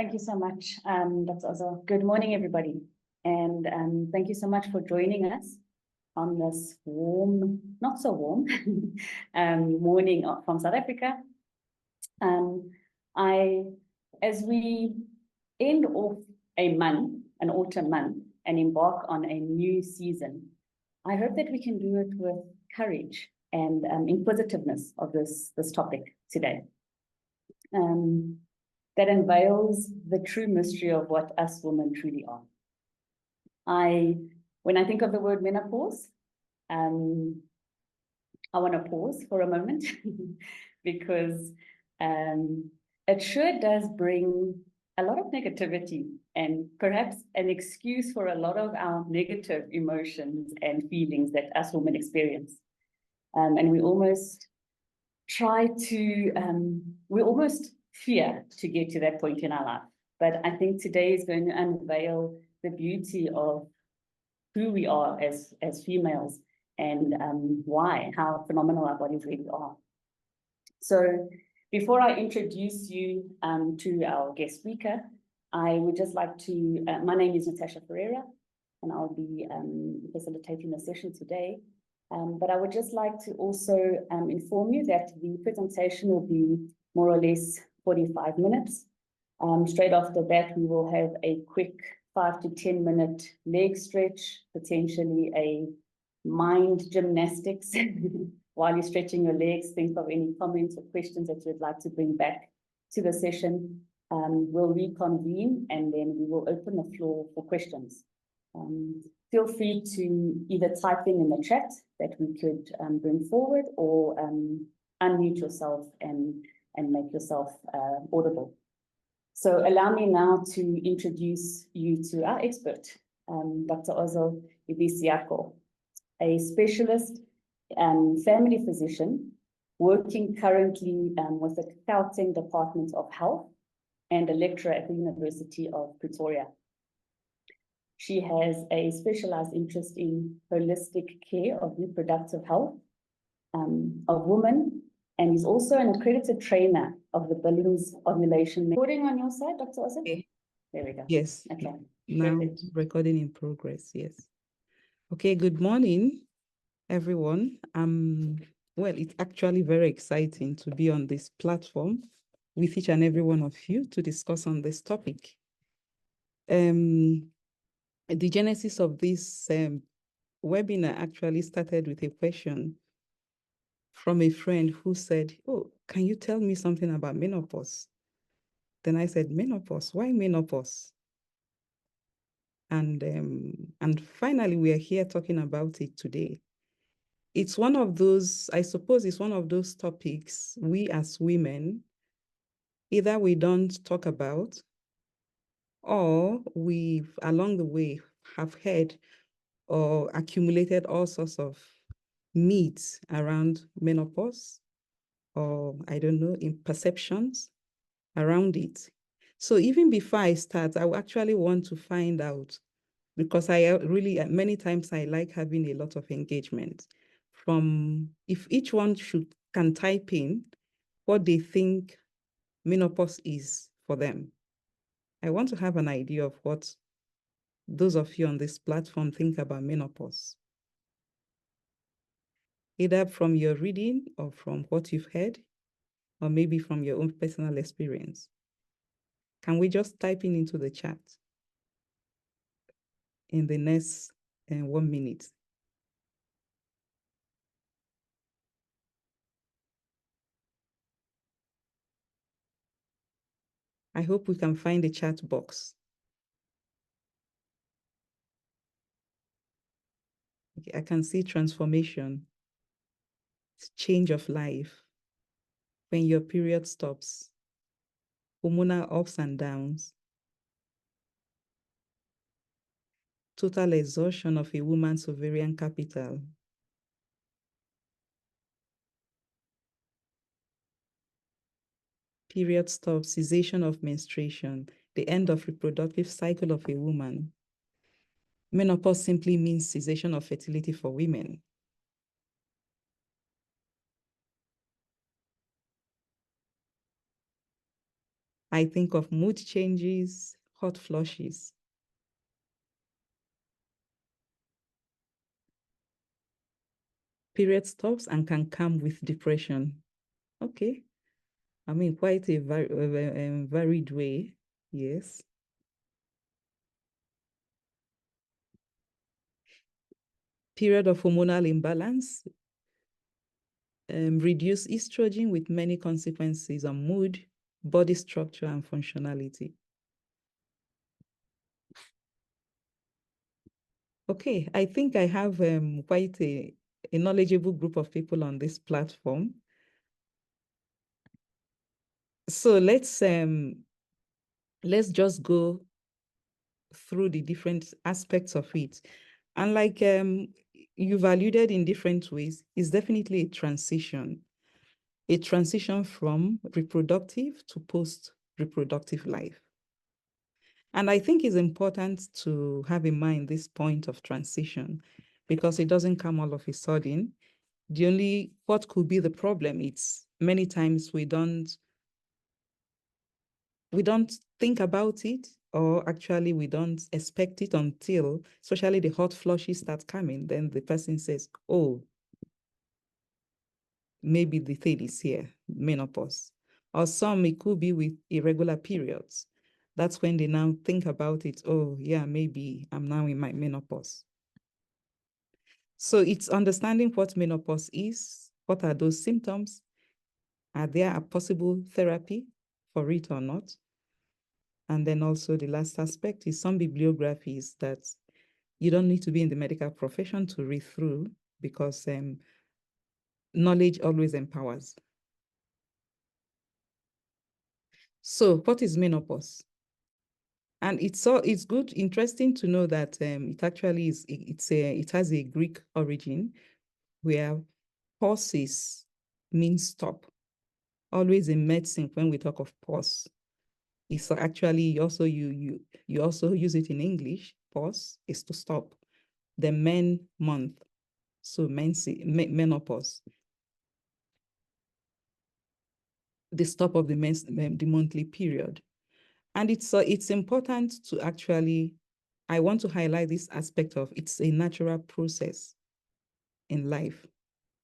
Thank you so much. That's also good morning, everybody. And thank you so much for joining us on this warm, not so warm, morning from South Africa. As we end off a month, an autumn month, and embark on a new season, I hope that we can do it with courage and inquisitiveness of this topic today. That unveils the true mystery of what us women truly are. When I think of the word menopause, I want to pause for a moment because it sure does bring a lot of negativity and perhaps an excuse for a lot of our negative emotions and feelings that us women experience. And we almost fear to get to that point in our life. But I think today is going to unveil the beauty of who we are as females and how phenomenal our bodies really are. So before I introduce you to our guest speaker, I would just like to, my name is Natasha Ferreira, and I'll be facilitating the session today. But I would just like to also inform you that the presentation will be more or less 45 minutes. Straight after that, we will have a quick 5 to 10 minute leg stretch, potentially a mind gymnastics. While you're stretching your legs, think of any comments or questions that you'd like to bring back to the session. We'll reconvene and then we will open the floor for questions. Feel free to either type in the chat that we could bring forward or unmute yourself and make yourself audible. So allow me now to introduce you to our expert, Dr. Ozo Ibisiako, a specialist family physician working currently with the Gauteng Department of Health and a lecturer at the University of Pretoria. She has a specialized interest in holistic care of reproductive health of women, and is also an accredited trainer of the Billings ovulation. Recording on your side, Dr. Ozo? Okay. There we go. Yes. Okay. Now Perfect. recording in progress. Yes. Okay. Good morning, everyone. Well, it's actually very exciting to be on this platform with each and every one of you to discuss on this topic. The genesis of this webinar actually started with a question from a friend who said, "Oh, can you tell me something about menopause?" Then I said, "Menopause? Why menopause?" And finally, we are here talking about it today. It's one of those, I suppose it's one of those topics we as women, either we don't talk about or we've along the way have heard or accumulated all sorts of myths around menopause, or I don't know, in perceptions around it. So even before I start, I actually want to find out, because I really, many times I like having a lot of engagement from, if each one can type in what they think menopause is for them. I want to have an idea of what those of you on this platform think about menopause, either from your reading or from what you've heard, or maybe from your own personal experience. Can we just type into the chat in the next 1 minute? I hope we can find the chat box. Okay, I can see transformation, change of life, when your period stops, hormonal ups and downs, total exhaustion of a woman's ovarian capital, period stop, cessation of menstruation, the end of reproductive cycle of a woman. Menopause simply means cessation of fertility for women. I think of mood changes, hot flushes. Period stops and can come with depression. Okay. I mean, quite a varied way. Yes. Period of hormonal imbalance. Reduce estrogen with many consequences on mood, body structure, and functionality. Okay, I think I have quite a knowledgeable group of people on this platform. So let's just go through the different aspects of it. And like you've alluded in different ways, it's definitely a transition from reproductive to post-reproductive life. And I think it's important to have in mind this point of transition because it doesn't come all of a sudden. What could be the problem? It's many times we don't think about it, or actually we don't expect it until, especially the hot flushes start coming, then the person says, oh, maybe the thing is here, menopause. Or some, it could be with irregular periods. That's when they now think about it. Oh, yeah, maybe I'm now in my menopause. So it's understanding what menopause is. What are those symptoms? Are there a possible therapy for it or not? And then also the last aspect is some bibliographies that you don't need to be in the medical profession to read through because knowledge always empowers. So what is menopause? And it's good, interesting to know that it actually is, it has a Greek origin where pauses means stop. Always in medicine, when we talk of pause, it's actually also you also use it in English. Pause is to stop. The month, so menopause, the stop of the monthly period. And it's important to actually, I want to highlight this aspect of it's a natural process in life.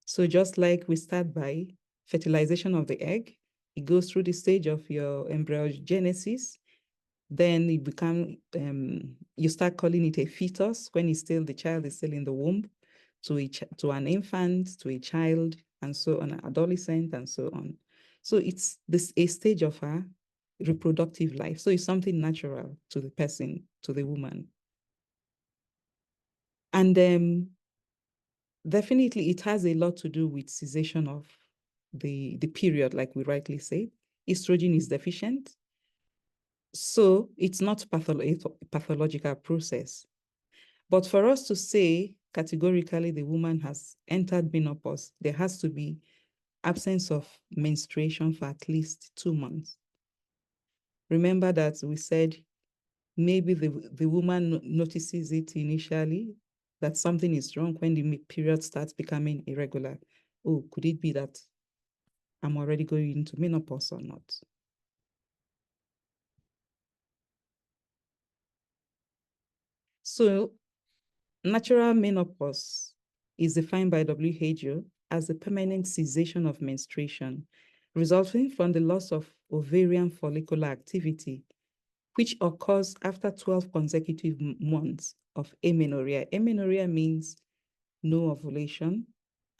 So just like we start by fertilization of the egg, it goes through the stage of your embryogenesis, then it become, you start calling it a fetus when the child is still in the womb, to an infant, to a child, and so on, an adolescent, and so on. So it's a stage of our reproductive life. So it's something natural to the person, to the woman. And definitely it has a lot to do with cessation of the period, like we rightly say. Estrogen is deficient. So it's not a pathological process. But for us to say categorically the woman has entered menopause, there has to be absence of menstruation for at least 2 months. Remember that we said maybe the woman notices it initially, that something is wrong when the period starts becoming irregular. Oh, could it be that I'm already going into menopause or not? So natural menopause is defined by WHO as a permanent cessation of menstruation resulting from the loss of ovarian follicular activity, which occurs after 12 consecutive months of amenorrhea. Amenorrhea means no ovulation,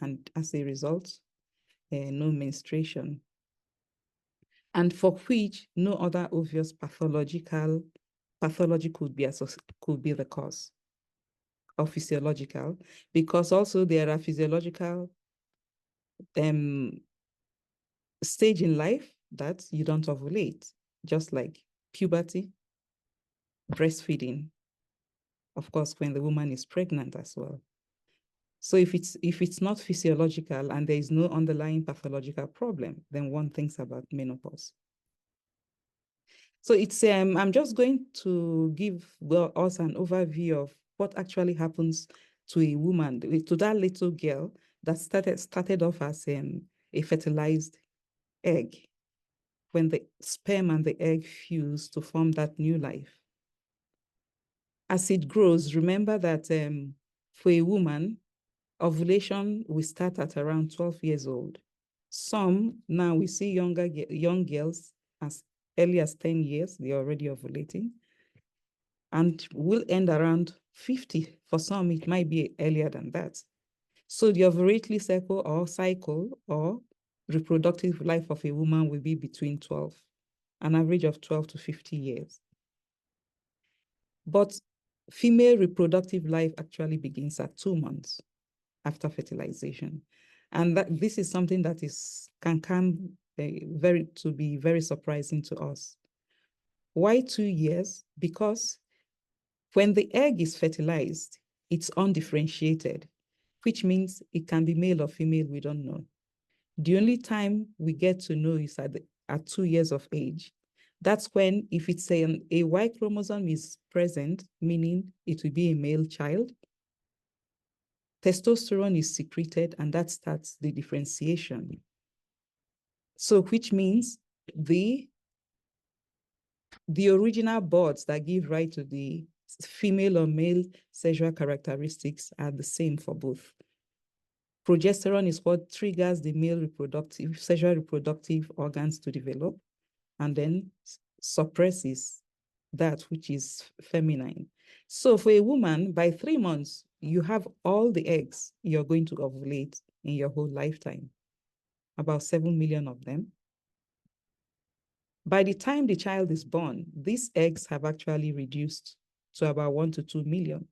and as a result, no menstruation, and for which no other obvious pathology could be the cause, or physiological, because also there are physiological stage in life that you don't ovulate, just like puberty, breastfeeding, of course, when the woman is pregnant as well. So if it's not physiological and there is no underlying pathological problem, then one thinks about menopause. So it's I'm just going to give us an overview of what actually happens to a woman, to that little girl that started off as a fertilized egg when the sperm and the egg fuse to form that new life. As it grows, remember that for a woman, ovulation will start at around 12 years old. Some, now we see young girls as early as 10 years, they're already ovulating, and will end around 50. For some, it might be earlier than that. So the ovulatory cycle or reproductive life of a woman will be between 12, an average of 12 to 50 years. But female reproductive life actually begins at 2 months after fertilization. And this is something that can be very surprising to us. Why 2 years? Because when the egg is fertilized, it's undifferentiated, which means it can be male or female, we don't know. The only time we get to know is at 2 years of age. That's when, if it's a Y chromosome is present, meaning it will be a male child, testosterone is secreted, and that starts the differentiation. So, which means the original buds that give rise to the female or male sexual characteristics are the same for both. Progesterone is what triggers the male sexual reproductive organs to develop, and then suppresses that which is feminine. So for a woman, by 3 months, you have all the eggs you're going to ovulate in your whole lifetime, about 7 million of them. By the time the child is born, these eggs have actually reduced to about 1 to 2 million.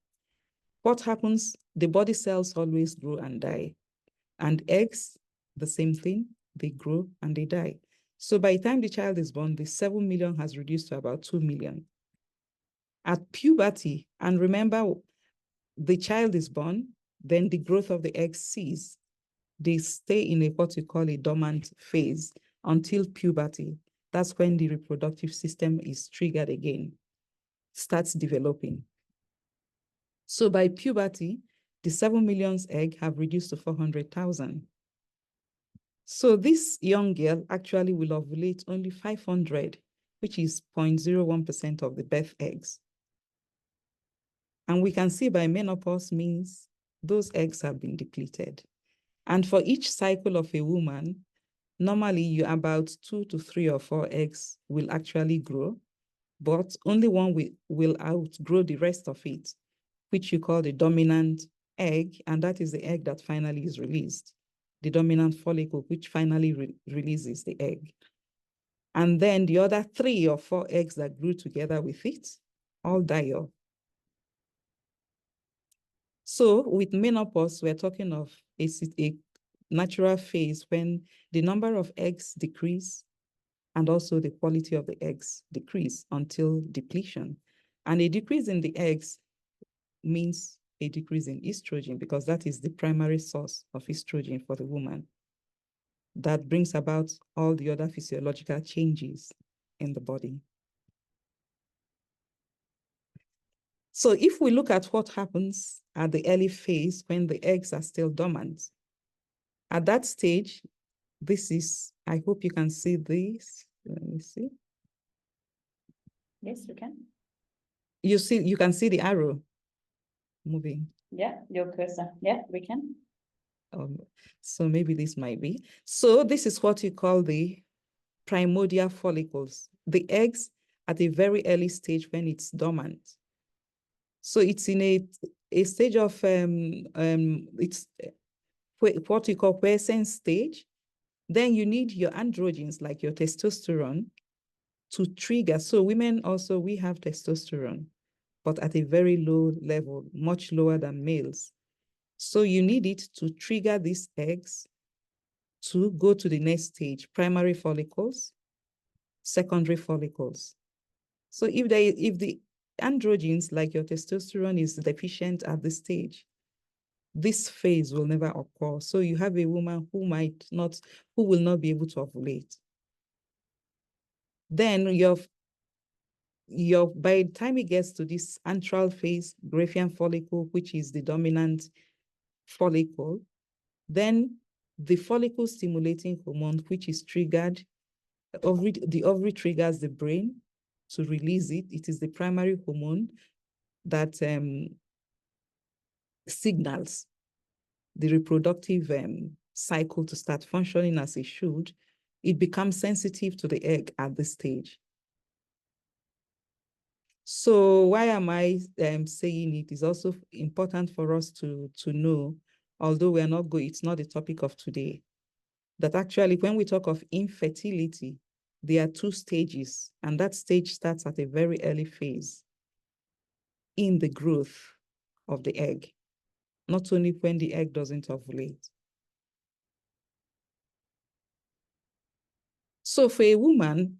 What happens? The body cells always grow and die. And eggs, the same thing, they grow and they die. So by the time the child is born, the 7 million has reduced to about 2 million. At puberty, and remember, the child is born, then the growth of the eggs ceases. They stay in what we call a dormant phase until puberty. That's when the reproductive system is triggered again, starts developing. So by puberty, the 7 million eggs have reduced to 400,000. So this young girl actually will ovulate only 500, which is 0.01% of the birth eggs. And we can see by menopause means those eggs have been depleted. And for each cycle of a woman, normally about 2 to 3 or 4 eggs will actually grow, but only one will outgrow the rest of it, which you call the dominant egg, and that is the egg that finally is released, the dominant follicle, which finally releases the egg. And then the other 3 or 4 eggs that grew together with it all die off. So with menopause, we're talking of a natural phase when the number of eggs decrease and also the quality of the eggs decrease until depletion. And a decrease in the eggs means a decrease in estrogen, because that is the primary source of estrogen for the woman. That brings about all the other physiological changes in the body. So if we look at what happens at the early phase when the eggs are still dormant, at that stage, this is, I hope you can see this. Let me see. Yes, we can. You can see the arrow moving. Yeah, your cursor. Yeah, we can. So maybe this might be. So this is what you call the primordial follicles, the eggs at a very early stage when it's dormant. So it's in a stage of, it's what you call quiescent stage. Then you need your androgens, like your testosterone, to trigger. So women also, we have testosterone, but at a very low level, much lower than males. So you need it to trigger these eggs to go to the next stage, primary follicles, secondary follicles. So if the androgens, like your testosterone, is deficient at this stage, this phase will never occur. So you have a woman who will not be able to ovulate. Then by the time it gets to this antral phase, Graafian follicle, which is the dominant follicle, then the follicle stimulating hormone, which is triggered the ovary triggers the brain to release it. It is the primary hormone that signals the reproductive cycle to start functioning as it should. It becomes sensitive to the egg at this stage. So why am I saying it is also important for us to know, although we're not going, it's not the topic of today, that actually when we talk of infertility, there are two stages, and that stage starts at a very early phase in the growth of the egg, not only when the egg doesn't ovulate. So for a woman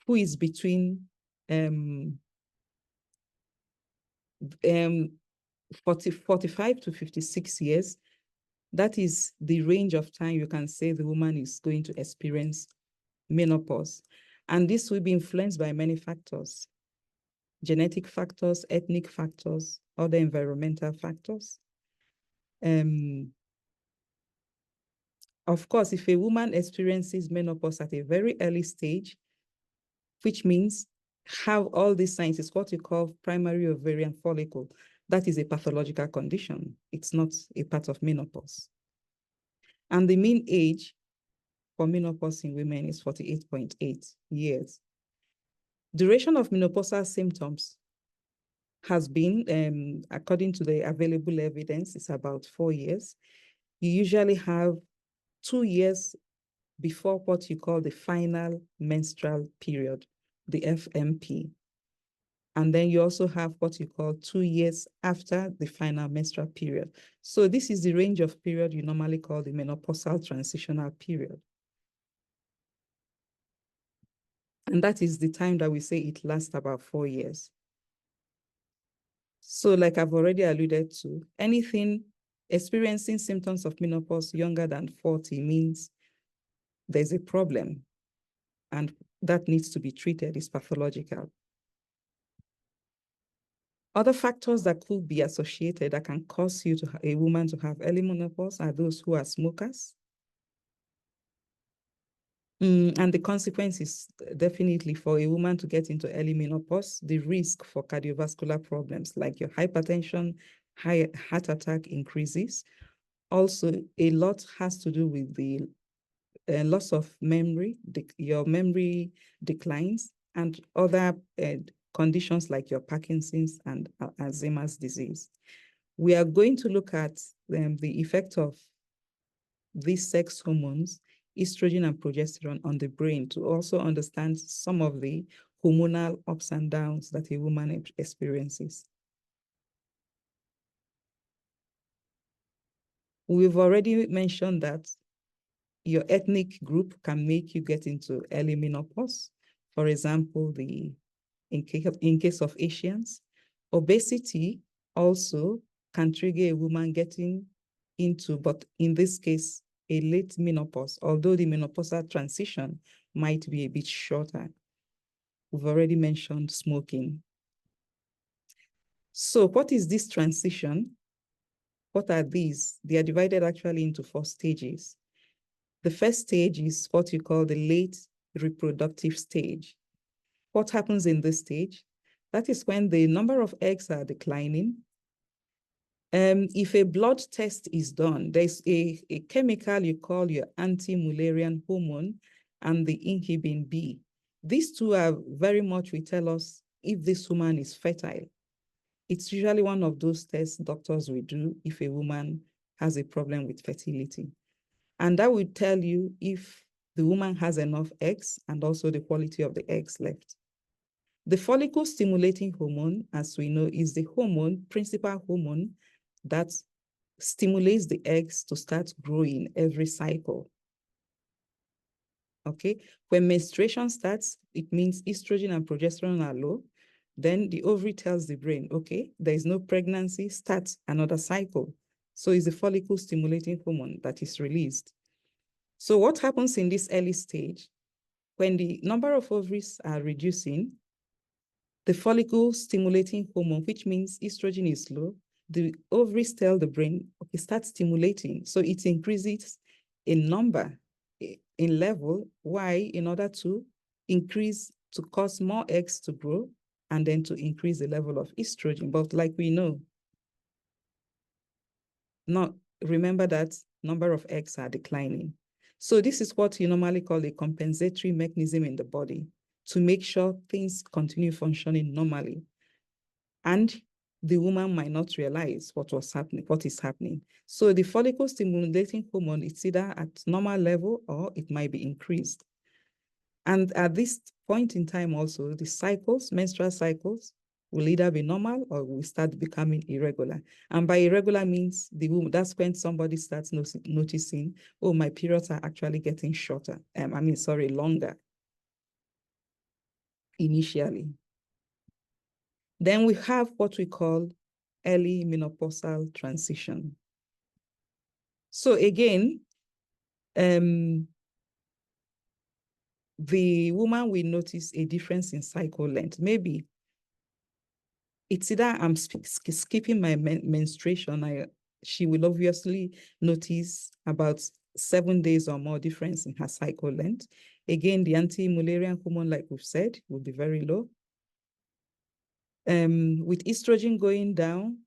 who is between 45 to 56 years, that is the range of time you can say the woman is going to experience menopause. And this will be influenced by many factors: genetic factors, ethnic factors, other environmental factors. Of course, if a woman experiences menopause at a very early stage, which means have all these signs, is what we call primary ovarian follicle. That is a pathological condition. It's not a part of menopause. And the mean age for menopause in women is 48.8 years. Duration of menopausal symptoms has been, according to the available evidence, it's about 4 years. You usually have 2 years before what you call the final menstrual period, the FMP. And then you also have what you call 2 years after the final menstrual period. So this is the range of period you normally call the menopausal transitional period. And that is the time that we say it lasts about 4 years. So like I've already alluded to, anything experiencing symptoms of menopause younger than 40 means there's a problem, and that needs to be treated. It's pathological. Other factors that could be associated that can cause a woman to have early menopause are those who are smokers. And the consequence is definitely for a woman to get into early menopause, the risk for cardiovascular problems like your hypertension, heart attack increases. Also, a lot has to do with the loss of memory, your memory declines, and other conditions like your Parkinson's and Alzheimer's disease. We are going to look at the effect of these sex hormones, estrogen and progesterone, on the brain to also understand some of the hormonal ups and downs that a woman experiences. We've already mentioned that your ethnic group can make you get into early menopause. For example, in case of Asians, obesity also can trigger a woman getting into, but in this case, a late menopause, although the menopausal transition might be a bit shorter. We've already mentioned smoking. So what is this transition? What are these? They are divided actually into 4 stages. The first stage is what you call the late reproductive stage. What happens in this stage? That is when the number of eggs are declining. If a blood test is done, there's a chemical you call your anti-Mullerian hormone and the inhibin B. These two are very much will tell us if this woman is fertile. It's usually one of those tests doctors will do if a woman has a problem with fertility. And that will tell you if the woman has enough eggs and also the quality of the eggs left. The follicle-stimulating hormone, as we know, is the principal hormone that stimulates the eggs to start growing every cycle. Okay, when menstruation starts, it means estrogen and progesterone are low. Then the ovary tells the brain, okay, there is no pregnancy, start another cycle. So it's the follicle-stimulating hormone that is released. So what happens in this early stage, when the number of ovaries are reducing, the follicle-stimulating hormone, which means estrogen is low, the ovaries tell the brain, okay, start stimulating. So it increases in number in level. Why? In order to cause more eggs to grow and then to increase the level of estrogen. But like we know, remember that number of eggs are declining. So this is what you normally call a compensatory mechanism in the body to make sure things continue functioning normally. And the woman might not realize what is happening. So the follicle stimulating hormone, it's either at normal level or it might be increased. And at this point in time also, the menstrual cycles, will either be normal or will start becoming irregular. And by irregular means, that's when somebody starts noticing, oh, my periods are actually getting shorter. Longer initially. Then we have what we call early menopausal transition. So again, the woman will notice a difference in cycle length. Maybe it's either I'm skipping my menstruation. She will obviously notice about 7 days or more difference in her cycle length. Again, the anti-Mullerian hormone, like we've said, will be very low. With estrogen going down,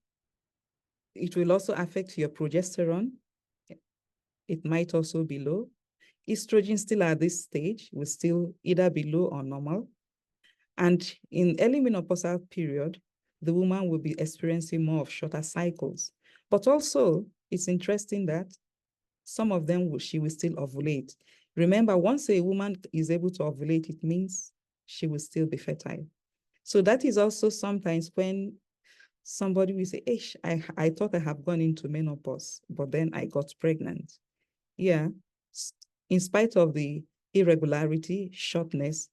it will also affect your progesterone. It might also be low. Estrogen still at this stage will still either be low or normal. And in early menopausal period, the woman will be experiencing more of shorter cycles. But also, it's interesting that some of them she will still ovulate. Remember, once a woman is able to ovulate, it means she will still be fertile. So that is also sometimes when somebody will say, I thought I have gone into menopause, but then I got pregnant. Yeah, in spite of the irregularity, shortness,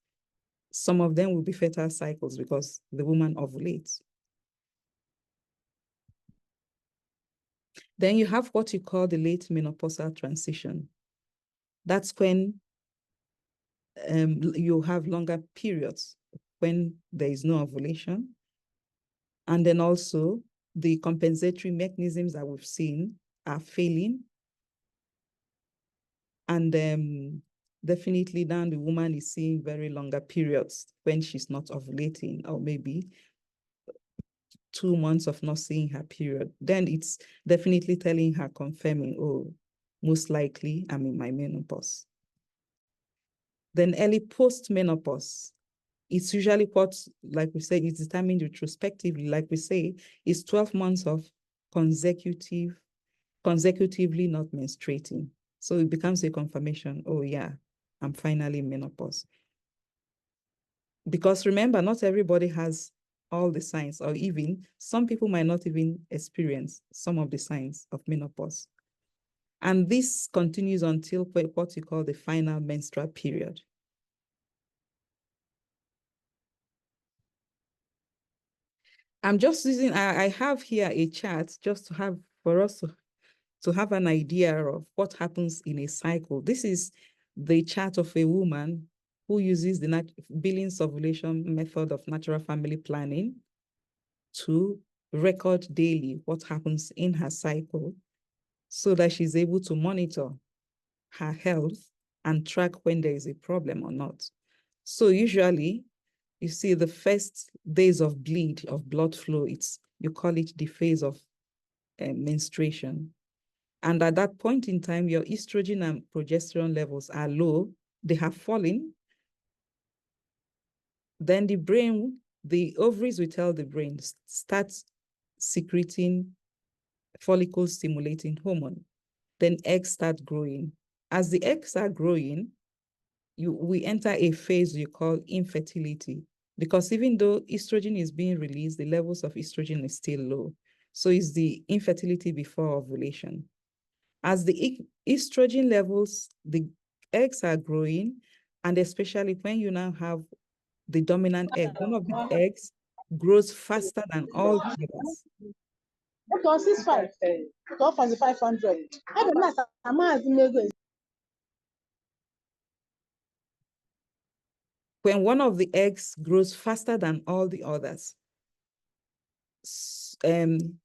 some of them will be fertile cycles because the woman ovulates. Then you have what you call the late menopausal transition. That's when you have longer periods when there is no ovulation. And then also the compensatory mechanisms that we've seen are failing. And definitely then the woman is seeing very longer periods when she's not ovulating, or maybe 2 months of not seeing her period. Then it's definitely telling her, confirming, oh, most likely I'm in my menopause. Then early post-menopause, it's usually what, like we say, it's determined retrospectively, like we say, is 12 months of consecutively not menstruating. So it becomes a confirmation, oh yeah, I'm finally in menopause. Because remember, not everybody has all the signs, or even some people might not even experience some of the signs of menopause. And this continues until what you call the final menstrual period. I'm just using, I have here a chart just to have, for us to have an idea of what happens in a cycle. This is the chart of a woman who uses the Billings ovulation method of natural family planning to record daily what happens in her cycle so that she's able to monitor her health and track when there is a problem or not. So usually, you see the first days of blood flow, you call it the phase of menstruation. And at that point in time, your estrogen and progesterone levels are low, they have fallen. Then the ovaries will tell the brain, start secreting follicle stimulating hormone. Then eggs start growing. As the eggs are growing, we enter a phase you call infertility, because even though estrogen is being released, the levels of estrogen is still low. So it's the infertility before ovulation. As the estrogen levels, the eggs are growing, and especially when you now have the dominant egg, one of the eggs grows faster than all the others. When one of the eggs grows faster than all the others, and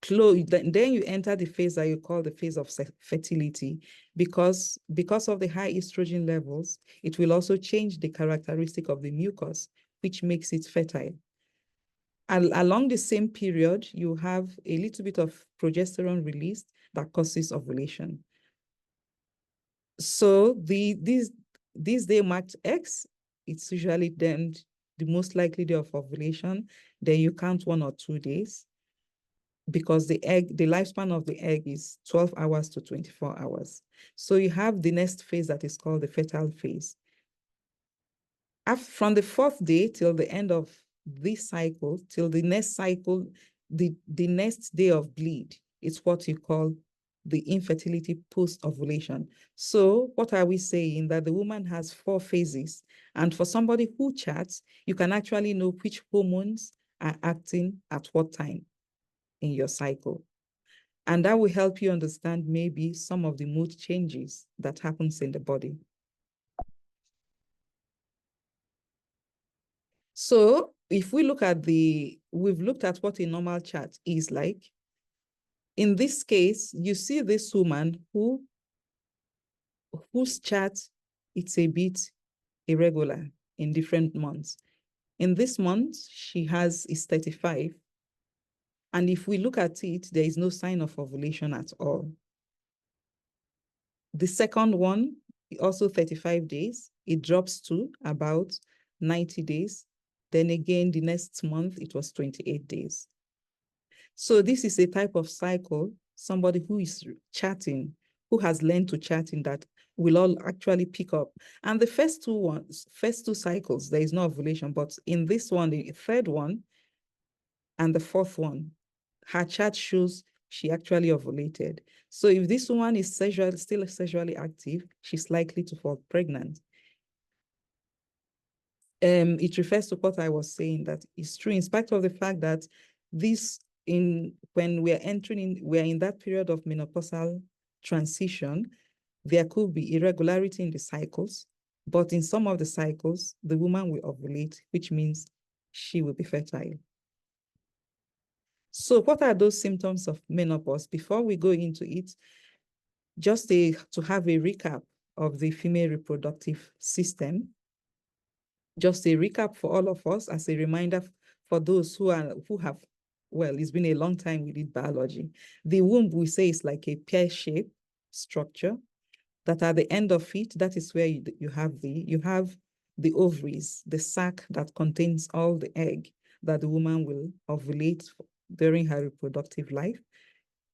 then you enter the phase that you call the phase of fertility, because of the high estrogen levels, it will also change the characteristic of the mucus, which makes it fertile. Along the same period, you have a little bit of progesterone released that causes ovulation. So this day marked X, it's usually then the most likely day of ovulation. Then you count 1 or 2 days, because the lifespan of the egg is 12 hours to 24 hours. So you have the next phase that is called the fertile phase. From the 4th day till the end of this cycle, till the next cycle, the next day of bleed, is what you call the infertility post-ovulation. So what are we saying? That the woman has 4 phases. And for somebody who charts, you can actually know which hormones are acting at what time in your cycle. And that will help you understand maybe some of the mood changes that happens in the body. So if we look at we've looked at what a normal chart is like. In this case, you see this woman whose chart, it's a bit irregular in different months. In this month, she is 35. And if we look at it, there is no sign of ovulation at all. The second one, also 35 days, it drops to about 90 days. Then again, the next month, it was 28 days. So this is a type of cycle, somebody who is chatting, who has learned to chatting, that will all actually pick up. And the first two cycles, there is no ovulation, but in this one, the third one and the fourth one, her chart shows she actually ovulated. So if this woman is still sexually active, she's likely to fall pregnant. It refers to what I was saying, that it's true, in spite of the fact that when we're in that period of menopausal transition, there could be irregularity in the cycles, but in some of the cycles, the woman will ovulate, which means she will be fertile. So what are those symptoms of menopause? Before we go into it, just to have a recap of the female reproductive system. Just a recap for all of us, as a reminder for those who have, well, it's been a long time we did biology. The womb, we say, is like a pear-shaped structure, that at the end of it, that is where you have the ovaries, the sac that contains all the egg that the woman will ovulate during her reproductive life.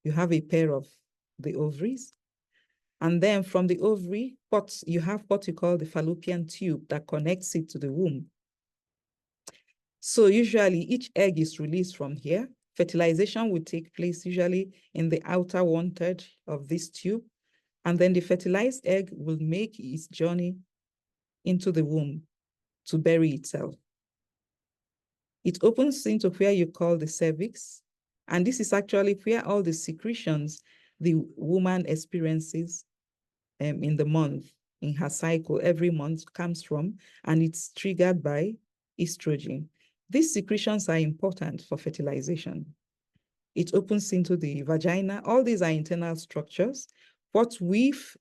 You have a pair of the ovaries. And then from the ovary, you have what you call the fallopian tube that connects it to the womb. So usually each egg is released from here. Fertilization will take place usually in the outer 1/3 of this tube. And then the fertilized egg will make its journey into the womb to bury itself. It opens into where you call the cervix. And this is actually where all the secretions the woman experiences in the month, in her cycle, every month comes from, and it's triggered by estrogen. These secretions are important for fertilization. It opens into the vagina. All these are internal structures. What we've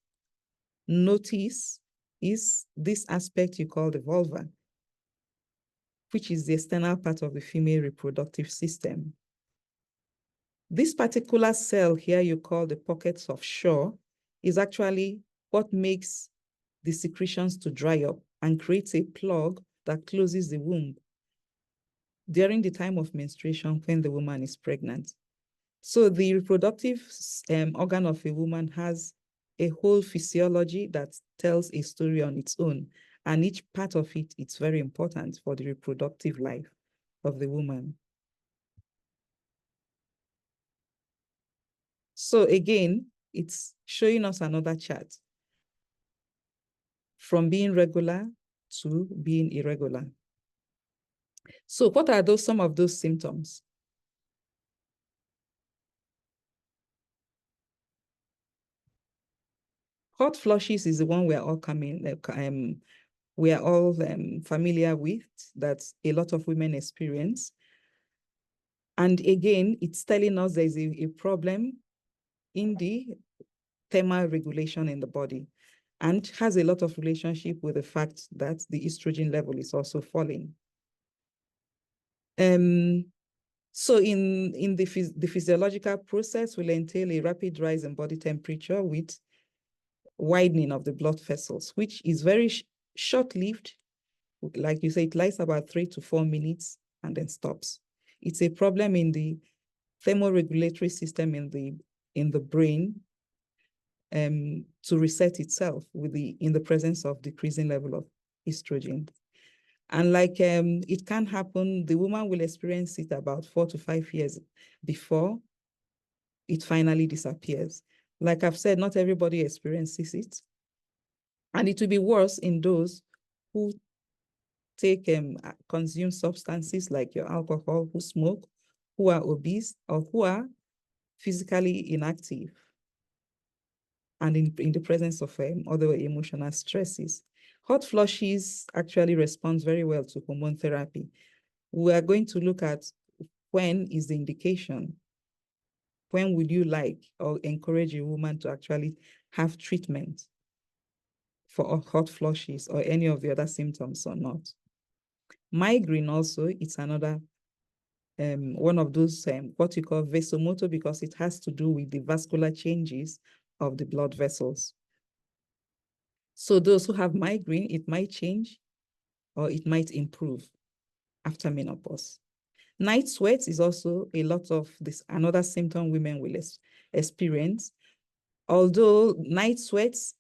noticed is this aspect you call the vulva, which is the external part of the female reproductive system. This particular cell here you call the pockets of Shaw is actually what makes the secretions to dry up and creates a plug that closes the womb during the time of menstruation when the woman is pregnant. So the reproductive organ of a woman has a whole physiology that tells a story on its own. And each part of it, it's very important for the reproductive life of the woman. So again, it's showing us another chart from being regular to being irregular. So what are some of those symptoms? Hot flushes is the one we are all familiar with, that a lot of women experience. And again, it's telling us there's a problem in the thermal regulation in the body, and has a lot of relationship with the fact that the estrogen level is also falling. So in the physiological process will entail a rapid rise in body temperature with widening of the blood vessels, which is very short-lived. Like you say, it lasts about 3 to 4 minutes and then stops. It's a problem in the thermoregulatory system in the brain to reset itself in the presence of decreasing level of estrogen. And like it can happen, the woman will experience it about 4 to 5 years before it finally disappears. Like I've said, not everybody experiences it. And it will be worse in those who consume substances like your alcohol, who smoke, who are obese, or who are physically inactive, and in the presence of other emotional stresses. Hot flushes actually responds very well to hormone therapy. We are going to look at when is the indication. When would you like or encourage a woman to actually have treatment for hot flushes or any of the other symptoms or not? Migraine also, it's another one of those what you call vasomotor, because it has to do with the vascular changes of the blood vessels. So those who have migraine, it might change or it might improve after menopause. Night sweats is also a lot of this, another symptom women will experience. Although night sweats,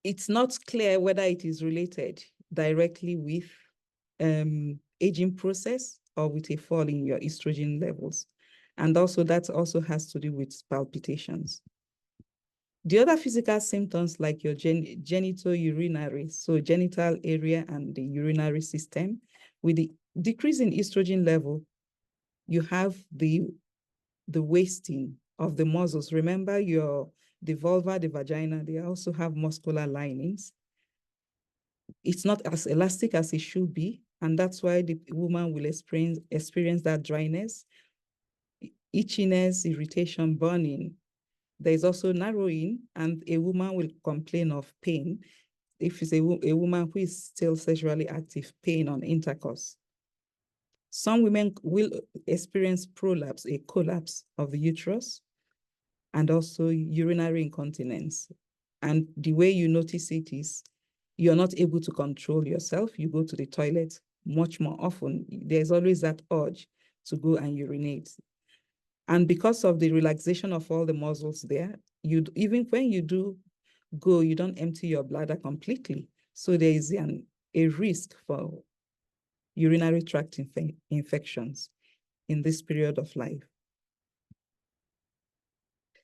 it's not clear whether it is related directly with aging process or with a fall in your estrogen levels. And also that also has to do with palpitations. The other physical symptoms like your genital urinary, so genital area and the urinary system, with the decrease in estrogen level, you have the wasting of the muscles. Remember the vulva, the vagina, they also have muscular linings. It's not as elastic as it should be, and that's why the woman will experience that dryness, itchiness, irritation, burning. There's also narrowing, and a woman will complain of pain if it's a woman who is still sexually active, pain on intercourse. Some women will experience prolapse, a collapse of the uterus, and also urinary incontinence. And the way you notice it is you're not able to control yourself. You go to the toilet much more often. There's always that urge to go and urinate. And because of the relaxation of all the muscles there, even when you do go, you don't empty your bladder completely. So there is a risk for urinary tract infections in this period of life.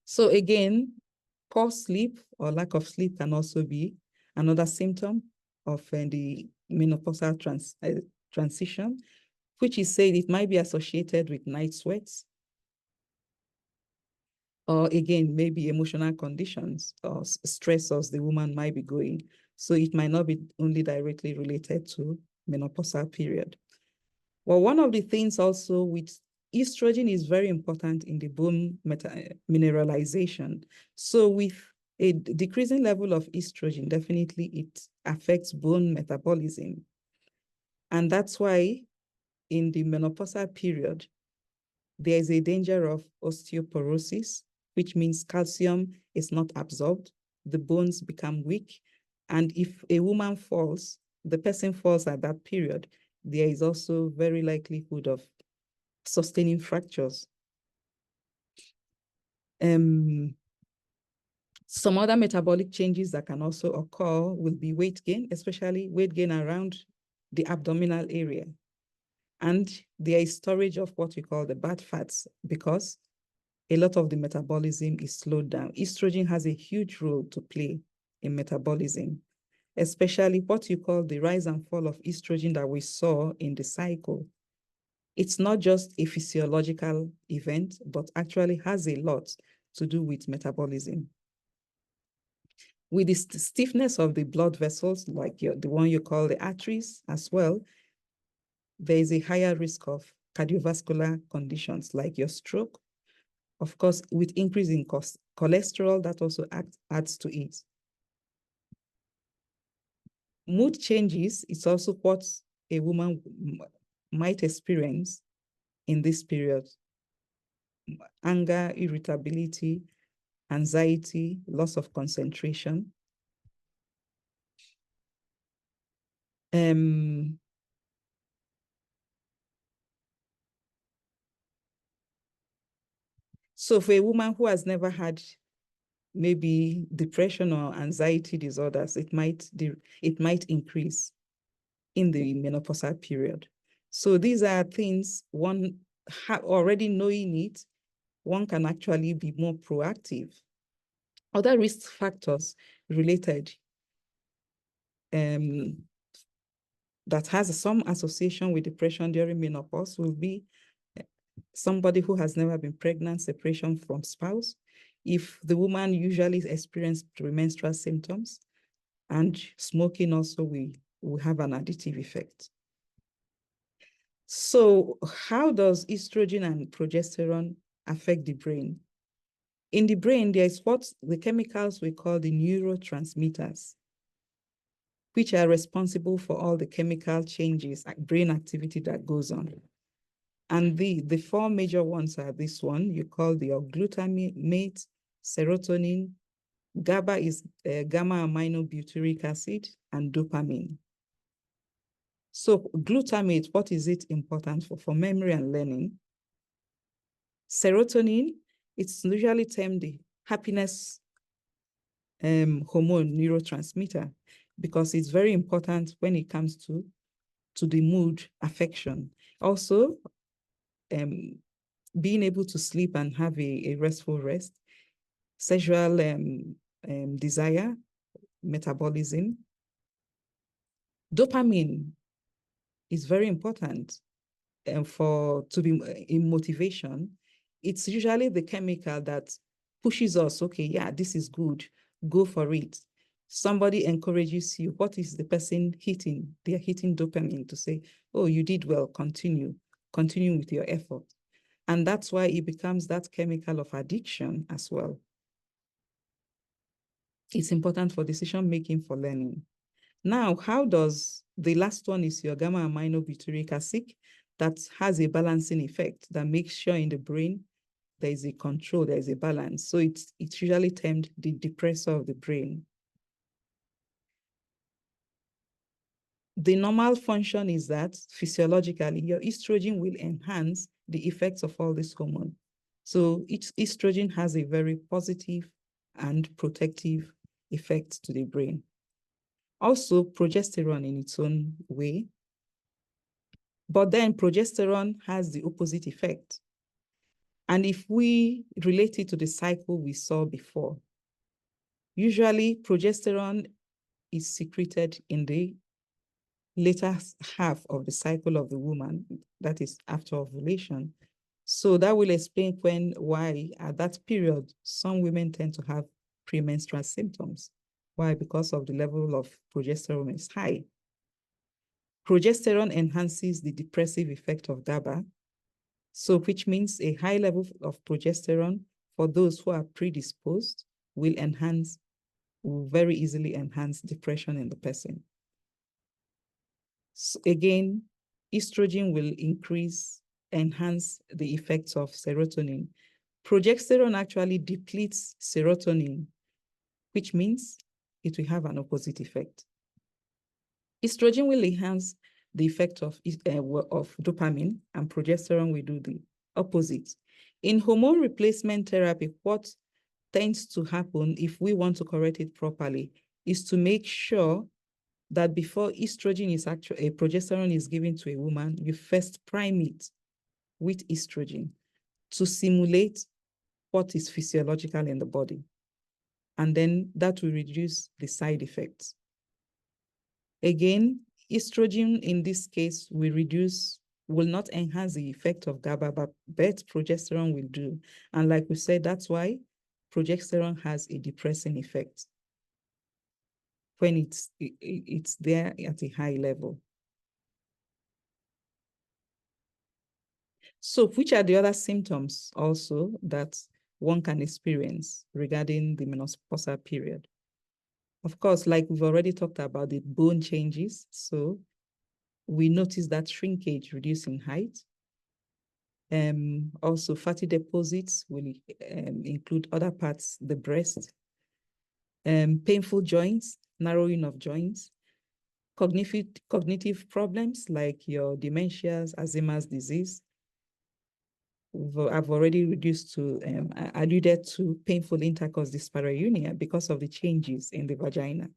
So again, poor sleep or lack of sleep can also be another symptom of the menopausal transition, which is said it might be associated with night sweats, or again, maybe emotional conditions or stressors the woman might be going. So it might not be only directly related to menopausal period. Well, one of the things also with estrogen is very important in the bone mineralization. So with a decreasing level of estrogen, definitely it affects bone metabolism. And that's why in the menopausal period, there is a danger of osteoporosis, which means calcium is not absorbed, the bones become weak. And if a woman falls, the person falls at that period, there is also very likelihood of sustaining fractures. Some other metabolic changes that can also occur will be weight gain, especially weight gain around the abdominal area. And there is storage of what we call the bad fats, because a lot of the metabolism is slowed down. Estrogen has a huge role to play in metabolism, especially what you call the rise and fall of estrogen that we saw in the cycle. It's not just a physiological event, but actually has a lot to do with metabolism. With the stiffness of the blood vessels, like the one you call the arteries as well, there is a higher risk of cardiovascular conditions like your stroke. Of course, with increase in cholesterol, that also adds to it. Mood changes is also what a woman might experience in this period. Anger, irritability, anxiety, loss of concentration. So for a woman who has never had maybe depression or anxiety disorders, it might increase in the menopausal period. So these are things one already knowing it, one can actually be more proactive. Other risk factors related that has some association with depression during menopause will be somebody who has never been pregnant, separation from spouse, if the woman usually experiences premenstrual symptoms, and smoking also will have an additive effect. So how does estrogen and progesterone affect the brain? In the brain, there is what the chemicals we call the neurotransmitters, which are responsible for all the chemical changes, brain activity that goes on. And the four major ones are this one, you call the glutamate, serotonin, GABA is gamma-aminobutyric acid, and dopamine. So glutamate, what is it important for? For memory and learning. Serotonin, it's usually termed the happiness hormone neurotransmitter because it's very important when it comes to the mood affection. Also, being able to sleep and have a restful rest, sexual desire, metabolism. Dopamine is very important to be in motivation. It's usually the chemical that pushes us, okay, yeah, this is good, go for it. Somebody encourages you, what is the person hitting? They're hitting dopamine to say, oh, you did well, continue with your effort. And that's why it becomes that chemical of addiction as well. It's important for decision-making, for learning. Now, how does the last one is your gamma-aminobutyric acid that has a balancing effect that makes sure in the brain there is a control, there is a balance. So it's usually termed the depressor of the brain. The normal function is that physiologically, your estrogen will enhance the effects of all this hormone. So estrogen has a very positive and protective effect to the brain. Also, progesterone in its own way. But then progesterone has the opposite effect. And if we relate it to the cycle we saw before, usually progesterone is secreted in the later half of the cycle of the woman, that is after ovulation. So that will explain why at that period, some women tend to have premenstrual symptoms. Why? Because of the level of progesterone is high. Progesterone enhances the depressive effect of GABA, so which means a high level of progesterone for those who are predisposed will very easily enhance depression in the person. So again, estrogen will enhance the effects of serotonin. Progesterone actually depletes serotonin, which means it will have an opposite effect. Estrogen will enhance the effect of dopamine, and progesterone will do the opposite. In hormone replacement therapy, what tends to happen if we want to correct it properly is to make sure that before estrogen is actually, progesterone is given to a woman, you first prime it with estrogen to simulate what is physiological in the body. And then that will reduce the side effects. Again, estrogen in this case will not enhance the effect of GABA, but progesterone will do. And like we said, that's why progesterone has a depressing effect when it's there at a high level. So which are the other symptoms also that one can experience regarding the menopausal period? Of course, like we've already talked about the bone changes. So we notice that shrinkage, reduce in height. Also, fatty deposits will include other parts, the breast. Painful joints, narrowing of joints. Cognitive problems like your dementias, Alzheimer's disease. I've already alluded to painful intercourse dyspareunia because of the changes in the vagina.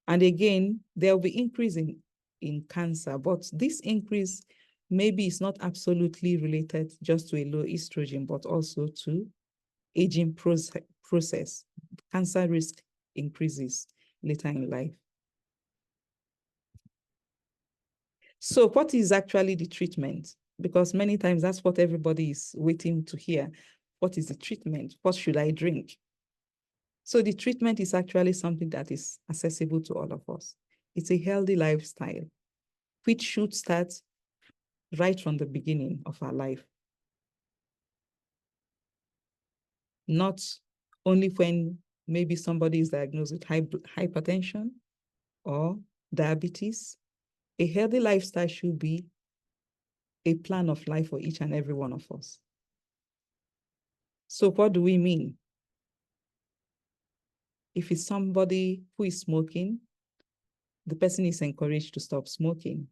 And again, there will be increase in cancer, but this increase maybe is not absolutely related just to a low estrogen, but also to aging process. Cancer risk increases later in life. So what is actually the treatment? Because many times that's what everybody is waiting to hear. What is the treatment? What should I drink? So the treatment is actually something that is accessible to all of us. It's a healthy lifestyle, which should start right from the beginning of our life. Not only when maybe somebody is diagnosed with hypertension or diabetes. A healthy lifestyle should be a plan of life for each and every one of us. So what do we mean? If it's somebody who is smoking, the person is encouraged to stop smoking.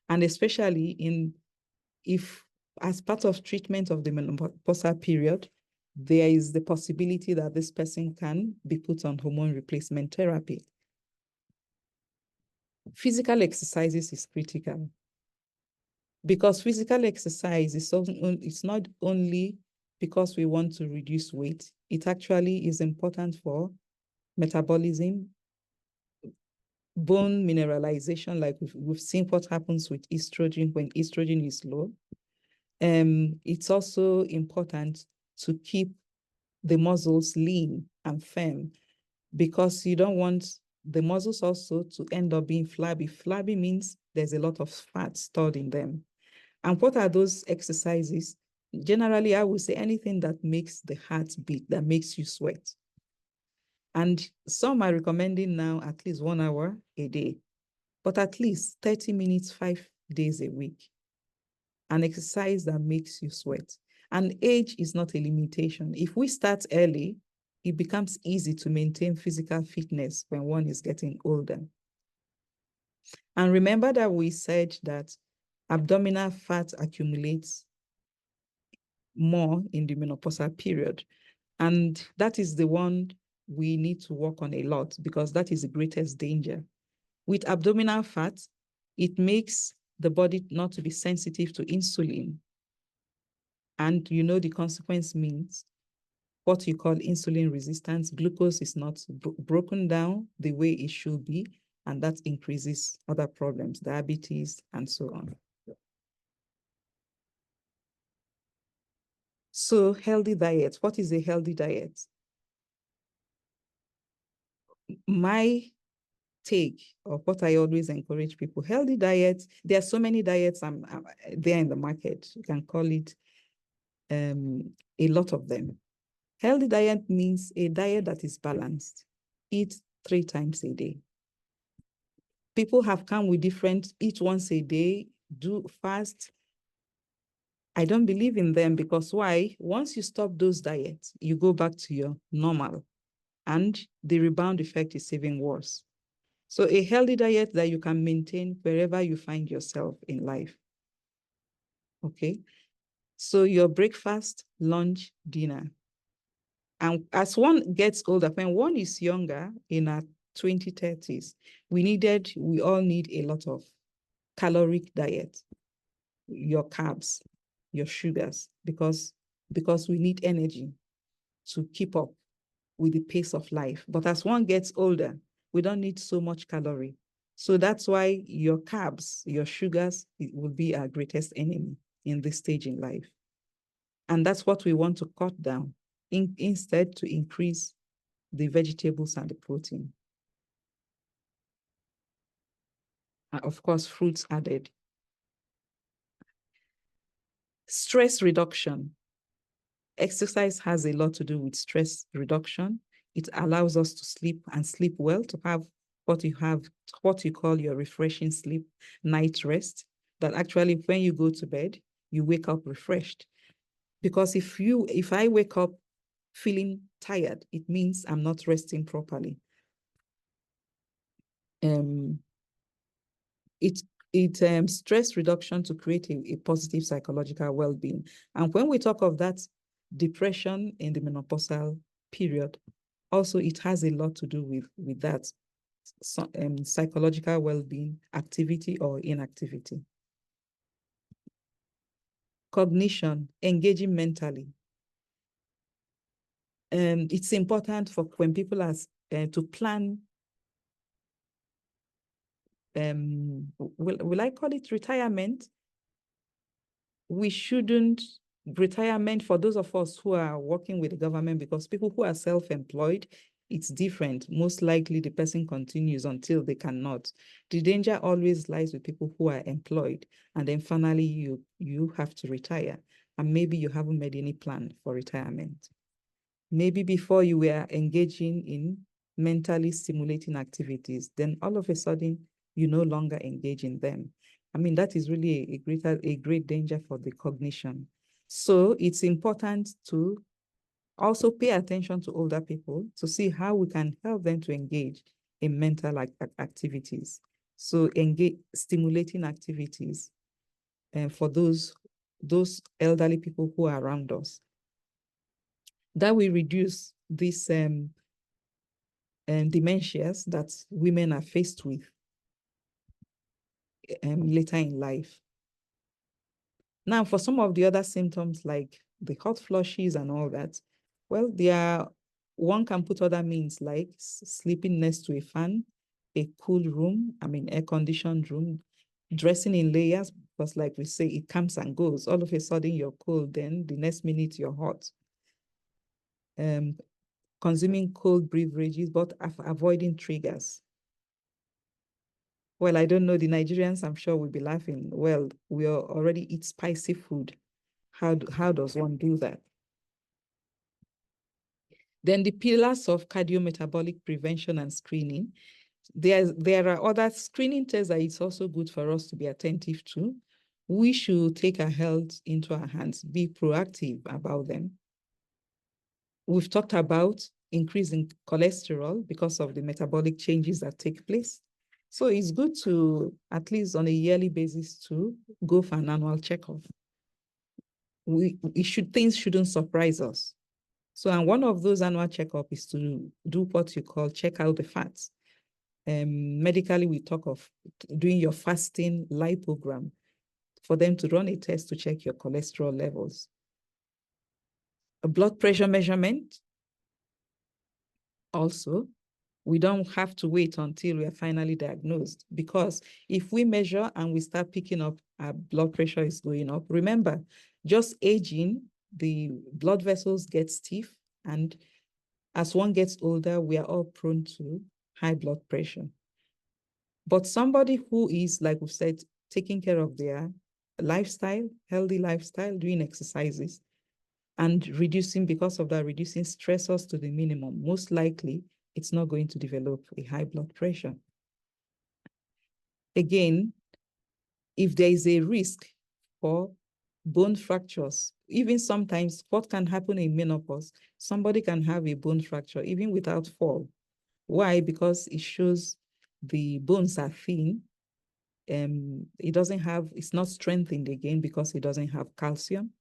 And especially if as part of treatment of the menopausal period, there is the possibility that this person can be put on hormone replacement therapy. Physical exercises is critical because physical exercise is it's not only because we want to reduce weight, it actually is important for metabolism, bone mineralization, like we've seen what happens with estrogen when estrogen is low. It's also important to keep the muscles lean and firm because you don't want the muscles also to end up being flabby. Flabby means there's a lot of fat stored in them. And what are those exercises? Generally, I would say anything that makes the heart beat, that makes you sweat. And some are recommending now at least 1 hour a day, but at least 30 minutes, 5 days a week. An exercise that makes you sweat. And age is not a limitation. If we start early, it becomes easy to maintain physical fitness when one is getting older. And remember that we said that abdominal fat accumulates more in the menopausal period. And that is the one we need to work on a lot because that is the greatest danger. With abdominal fat, it makes the body not to be sensitive to insulin. And you know the consequence means what you call insulin resistance. Glucose is not broken down the way it should be, and that increases other problems, diabetes, and so on. So healthy diet. What is a healthy diet? My take of what I always encourage people, healthy diets, there are so many diets there in the market. You can call it a lot of them. Healthy diet means a diet that is balanced. Eat 3 times a day. People have come with different, eat once a day, do fast. I don't believe in them because why? Once you stop those diets, you go back to your normal and the rebound effect is even worse. So a healthy diet that you can maintain wherever you find yourself in life. Okay. So your breakfast, lunch, dinner. And as one gets older, when one is younger in our 2030s, we all need a lot of caloric diet, your carbs, your sugars, because we need energy to keep up with the pace of life. But as one gets older, we don't need so much calorie. So that's why your carbs, your sugars, it will be our greatest enemy in this stage in life. And that's what we want to cut down, instead to increase the vegetables and the protein. And of course, fruits added. Stress reduction. Exercise has a lot to do with stress reduction. It allows us to sleep and sleep well, to have what you call your refreshing sleep, night rest, that actually when you go to bed, you wake up refreshed. Because if I wake up feeling tired, it means I'm not resting properly. Stress reduction to create a positive psychological well-being. And when we talk of that depression in the menopausal period, also it has a lot to do with that psychological well-being, activity or inactivity. Cognition, engaging mentally. It's important for when people are to plan, will I call it retirement? We shouldn't, retirement for those of us who are working with the government, because people who are self-employed, it's different. Most likely the person continues until they cannot. The danger always lies with people who are employed, and then finally you have to retire, and maybe you haven't made any plan for retirement. Maybe before you were engaging in mentally stimulating activities, then all of a sudden you no longer engage in them. I mean, that is really a great danger for the cognition. So it's important to also pay attention to older people to see how we can help them to engage in mental activities. So engage stimulating activities for those elderly people who are around us. That will reduce these dementias that women are faced with later in life. Now, for some of the other symptoms like the hot flushes and all that, well, one can put other means like sleeping next to a fan, a cool room, air-conditioned room, dressing in layers, because like we say, it comes and goes. All of a sudden you're cold, then the next minute you're hot. Consuming cold beverages, but avoiding triggers. Well, I don't know, the Nigerians, I'm sure will be laughing. Well, we already eat spicy food. How does one do that? Then the pillars of cardiometabolic prevention and screening. There are other screening tests that it's also good for us to be attentive to. We should take our health into our hands, be proactive about them. We've talked about increasing cholesterol because of the metabolic changes that take place. So it's good to, at least on a yearly basis, to go for an annual checkup. Things shouldn't surprise us. So, and one of those annual checkup is to do what you call check out the fats. Medically, we talk of doing your fasting lipogram for them to run a test to check your cholesterol levels. A blood pressure measurement. Also, we don't have to wait until we are finally diagnosed, because if we measure and we start picking up our blood pressure is going up, remember, just aging, the blood vessels get stiff, and as one gets older, we are all prone to high blood pressure. But somebody who is, like we've said, taking care of their lifestyle, healthy lifestyle, doing exercises, and reducing, because of that, reducing stressors to the minimum, most likely it's not going to develop a high blood pressure. Again, if there is a risk for bone fractures, even sometimes what can happen in menopause, somebody can have a bone fracture even without fall. Why? Because it shows the bones are thin. It's not strengthened again because it doesn't have calcium.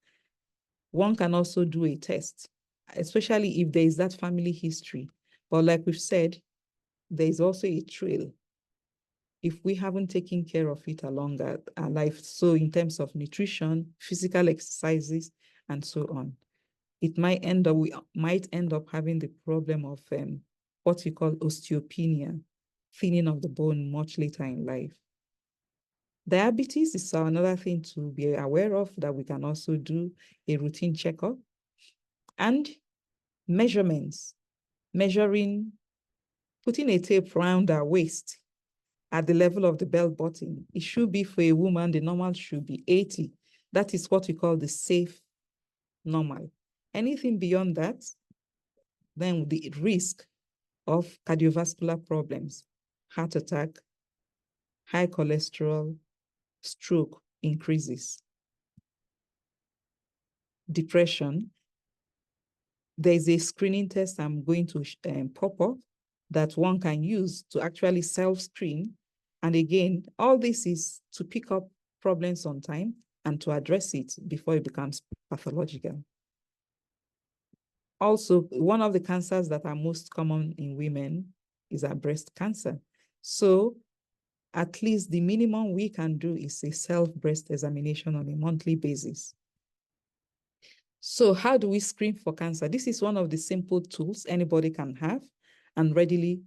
One can also do a test, especially if there is that family history. But like we've said, there is also a trail if we haven't taken care of it along our life. So in terms of nutrition, physical exercises, and so on, we might end up having the problem of what we call osteopenia, thinning of the bone much later in life. Diabetes is another thing to be aware of, that we can also do a routine checkup. And measurements, putting a tape around our waist at the level of the belt button. It should be, for a woman, the normal should be 80. That is what we call the safe normal. Anything beyond that, then the risk of cardiovascular problems, heart attack, high cholesterol, stroke increases. Depression, there's a screening test I'm going to pop up that one can use to actually self-screen. And again, all this is to pick up problems on time and to address it before it becomes pathological. Also, one of the cancers that are most common in women is breast cancer. So at least the minimum we can do is a self-breast examination on a monthly basis. So how do we screen for cancer? This is one of the simple tools anybody can have and readily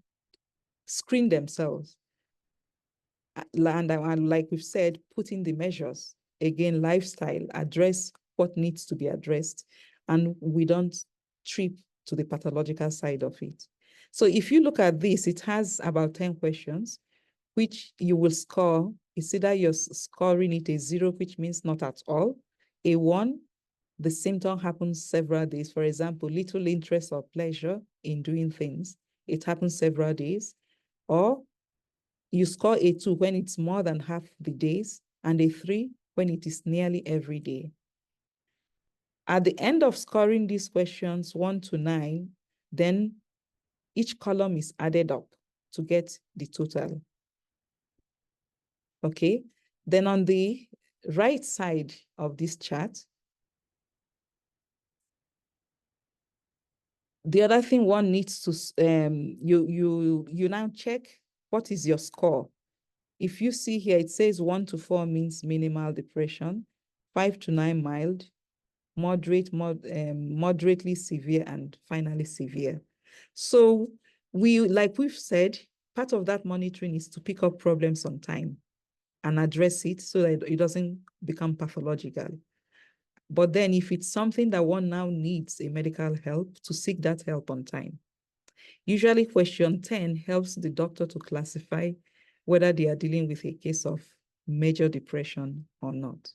screen themselves. And like we've said, put in the measures. Again, lifestyle, address what needs to be addressed, and we don't trip to the pathological side of it. So if you look at this, it has about 10 questions, which you will score. It's either you're scoring it a 0, which means not at all, a 1, the symptom happens several days. For example, little interest or pleasure in doing things, it happens several days. Or you score a 2 when it's more than half the days, and a 3 when it is nearly every day. At the end of scoring these questions 1 to 9, then each column is added up to get the total. Okay, then on the right side of this chart, the other thing one needs to, you now check what is your score. If you see here, it says 1 to 4 means minimal depression, 5 to 9 mild, moderately severe, and finally severe. So like we've said, part of that monitoring is to pick up problems on time and address it so that it doesn't become pathological. But then if it's something that one now needs a medical help, to seek that help on time. Usually question 10 helps the doctor to classify whether they are dealing with a case of major depression or not.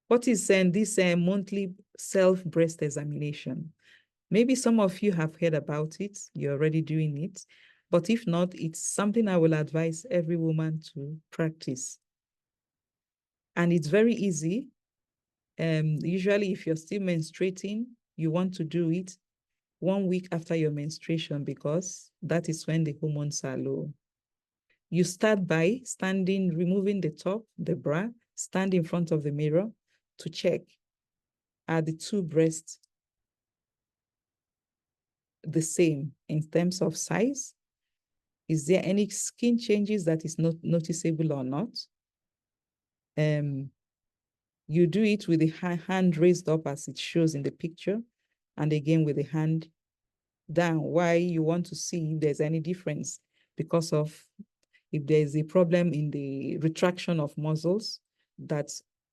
What is this monthly self-breast examination? Maybe some of you have heard about it, you're already doing it, but if not, it's something I will advise every woman to practice. And it's very easy. Usually if you're still menstruating, you want to do it 1 week after your menstruation because that is when the hormones are low. You start by removing the top, the bra, stand in front of the mirror to check, are the two breasts the same in terms of size? Is there any skin changes that is not noticeable or not? You do it with the hand raised up as it shows in the picture, and again with the hand down. Why? You want to see if there's any difference because of if there's a problem in the retraction of muscles that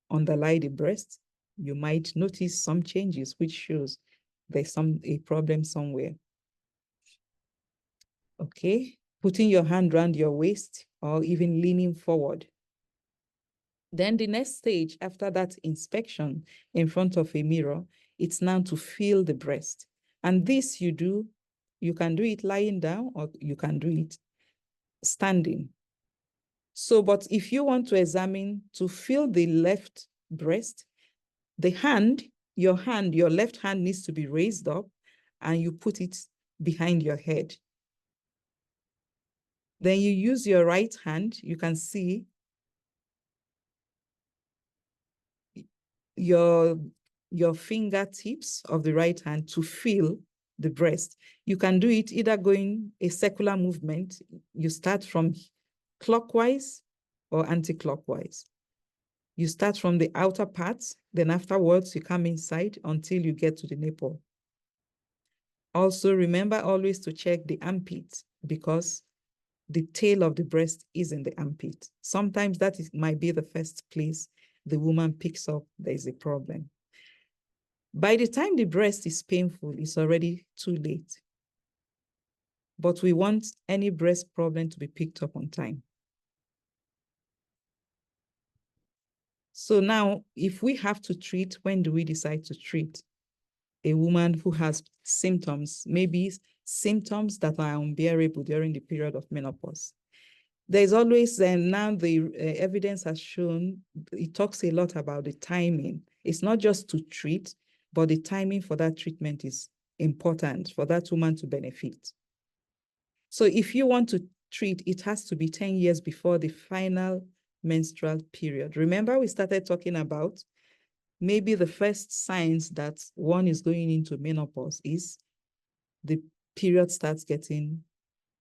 underlie the breast, you might notice some changes, which shows there's a problem somewhere. Okay, putting your hand around your waist or even leaning forward. Then the next stage after that inspection in front of a mirror, it's now to feel the breast. And this you can do it lying down or you can do it standing. So, but if you want to examine to feel the left breast, your left hand needs to be raised up and you put it behind your head. Then you use your right hand, you can see your fingertips of the right hand to feel the breast. You can do it either going a circular movement. You start from clockwise or anti-clockwise. You start from the outer part, then afterwards you come inside until you get to the nipple. Also, remember always to check the armpit because the tail of the breast is in the armpit. Sometimes might be the first place the woman picks up there is a problem. By the time the breast is painful, it's already too late. But we want any breast problem to be picked up on time. So now, if we have to treat, when do we decide to treat a woman who has symptoms, maybe symptoms that are unbearable during the period of menopause? There's always, now the evidence has shown, it talks a lot about the timing. It's not just to treat, but the timing for that treatment is important for that woman to benefit. So if you want to treat, it has to be 10 years before the final menstrual period. Remember, we started talking about maybe the first signs that one is going into menopause is the period starts getting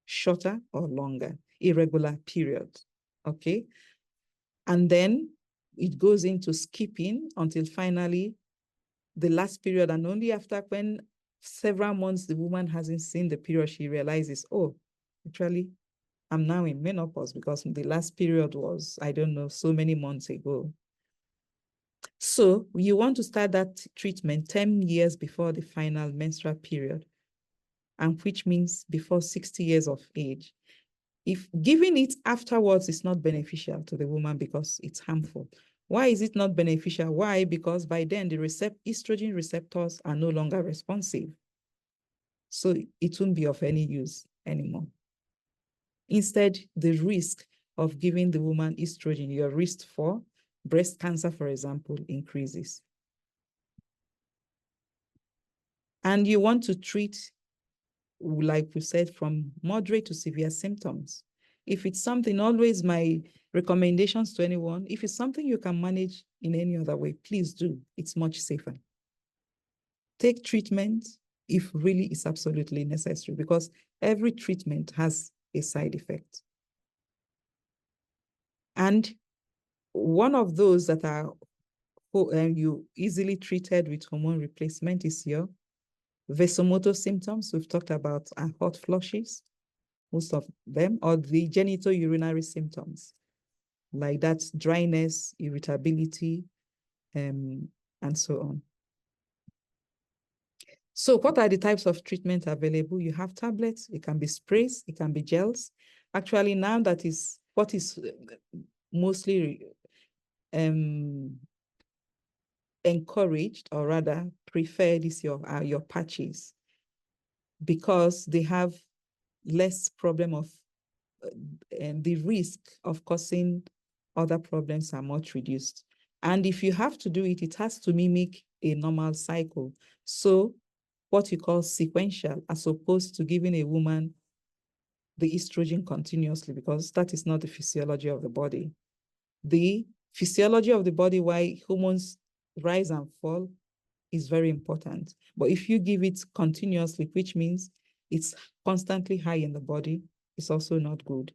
shorter or longer, irregular period, okay? And then it goes into skipping until finally the last period, and only after, when several months the woman hasn't seen the period, she realizes, oh, actually, I'm now in menopause because the last period was, I don't know, so many months ago. So you want to start that treatment 10 years before the final menstrual period, and which means before 60 years of age. If giving it afterwards is not beneficial to the woman because it's harmful. Why is it not beneficial? Why? Because by then the estrogen receptors are no longer responsive. So it won't be of any use anymore. Instead, the risk of giving the woman estrogen, your risk for breast cancer, for example, increases. And you want to treat, like we said, from moderate to severe symptoms. If it's something, always my recommendations to anyone, if it's something you can manage in any other way, please do. It's much safer. Take treatment if really it's absolutely necessary, because every treatment has a side effect. And one of those that are you easily treated with hormone replacement is your vasomotor symptoms. We've talked about hot flushes, most of them, or the genitourinary symptoms, like that dryness, irritability, and so on. So what are the types of treatment available? You have tablets, it can be sprays, it can be gels. Actually, now that is what is mostly encouraged, or rather preferred, is your patches, because they have less problem of the risk of causing other problems are much reduced. And if you have to do it, it has to mimic a normal cycle. So what you call sequential, as opposed to giving a woman the estrogen continuously, because that is not the physiology of the body. The physiology of the body, why hormones rise and fall, is very important. But if you give it continuously, which means it's constantly high in the body, it's also not good.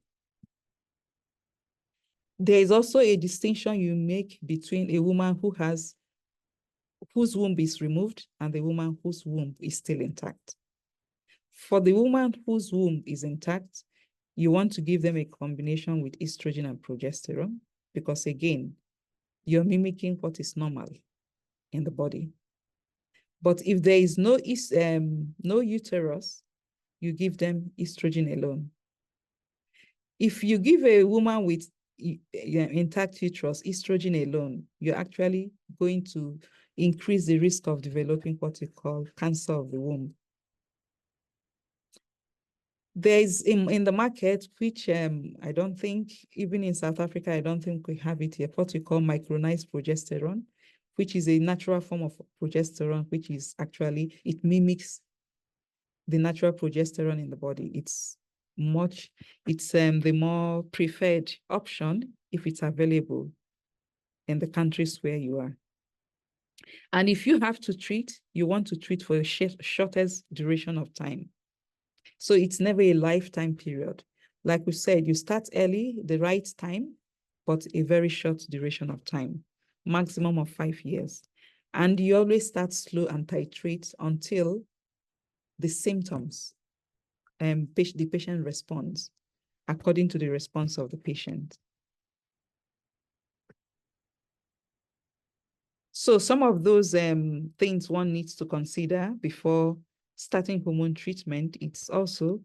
There is also a distinction you make between a woman whose womb is removed and the woman whose womb is still intact. For the woman whose womb is intact, you want to give them a combination with estrogen and progesterone, because again, you're mimicking what is normal in the body. But if there is no uterus, you give them estrogen alone. If you give a woman with intact uterus estrogen alone, you're actually going to increase the risk of developing what we call cancer of the womb. There is in the market, which I don't think, even in South Africa, I don't think we have it here, what we call micronized progesterone, which is a natural form of progesterone, which is actually, it mimics the natural progesterone in the body. It's the more preferred option if it's available in the countries where you are. And if you have to treat, you want to treat for the shortest duration of time. So it's never a lifetime period. Like we said, you start early, the right time, but a very short duration of time, maximum of 5 years. And you always start slow and titrate until the symptoms, the patient responds according to the response of the patient. So some of those things one needs to consider before starting hormone treatment, it's also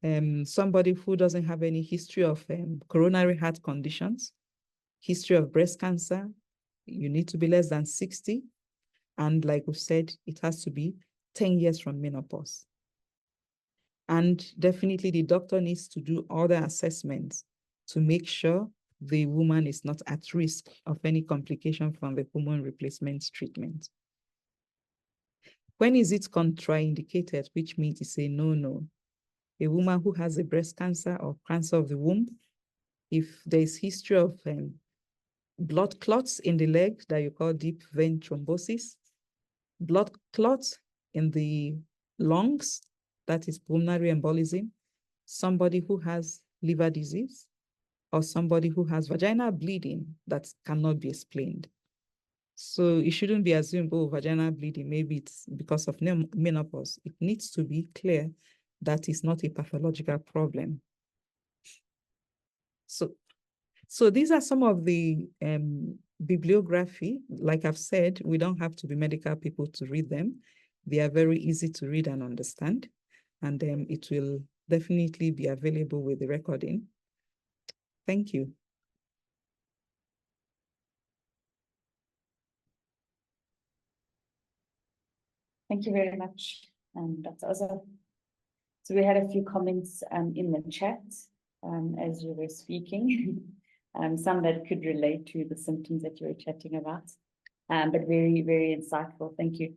somebody who doesn't have any history of coronary heart conditions, history of breast cancer, You need to be less than 60. And like we said, it has to be 10 years from menopause. And definitely the doctor needs to do other assessments to make sure the woman is not at risk of any complication from the hormone replacement treatment. When is it contraindicated, which means it's a no-no? A woman who has a breast cancer or cancer of the womb, if there is history of blood clots in the leg that you call deep vein thrombosis, blood clots in the lungs, that is pulmonary embolism, somebody who has liver disease, or somebody who has vaginal bleeding that cannot be explained. So it shouldn't be assumed, oh, vaginal bleeding, maybe it's because of menopause. It needs to be clear that it's not a pathological problem. So these are some of the bibliography. Like I've said, we don't have to be medical people to read them. They are very easy to read and understand. And it will definitely be available with the recording. Thank you. Thank you very much, Dr. Oza. So we had a few comments in the chat as you were speaking, some that could relate to the symptoms that you were chatting about, but very, very insightful. Thank you.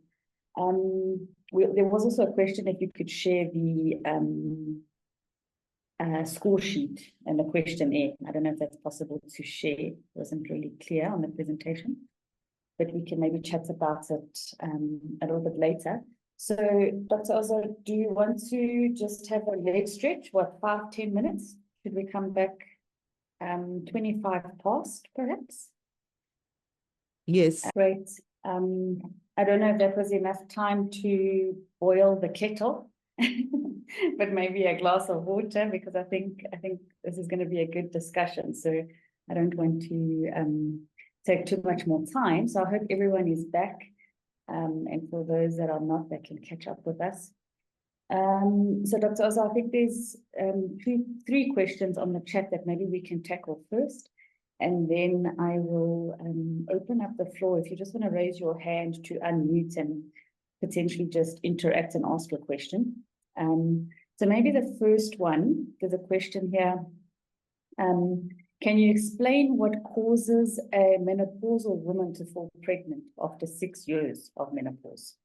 There was also a question if you could share the score sheet and the questionnaire. I don't know if that's possible to share. It wasn't really clear on the presentation, but we can maybe chat about it a little bit later. So, Dr. Oza, do you want to just have a leg stretch? What, 5-10 minutes? Should we come back 25 past, perhaps? Yes. Great. I don't know if that was enough time to boil the kettle, but maybe a glass of water, because I think this is going to be a good discussion. So I don't want to take too much more time. So I hope everyone is back. And for those that are not, they can catch up with us. So Dr. Oza, I think there's three questions on the chat that maybe we can tackle first. And then I will open up the floor. If you just want to raise your hand to unmute and potentially just interact and ask a question. So maybe the first one, there's a question here. Can you explain what causes a menopausal woman to fall pregnant after 6 years of menopause?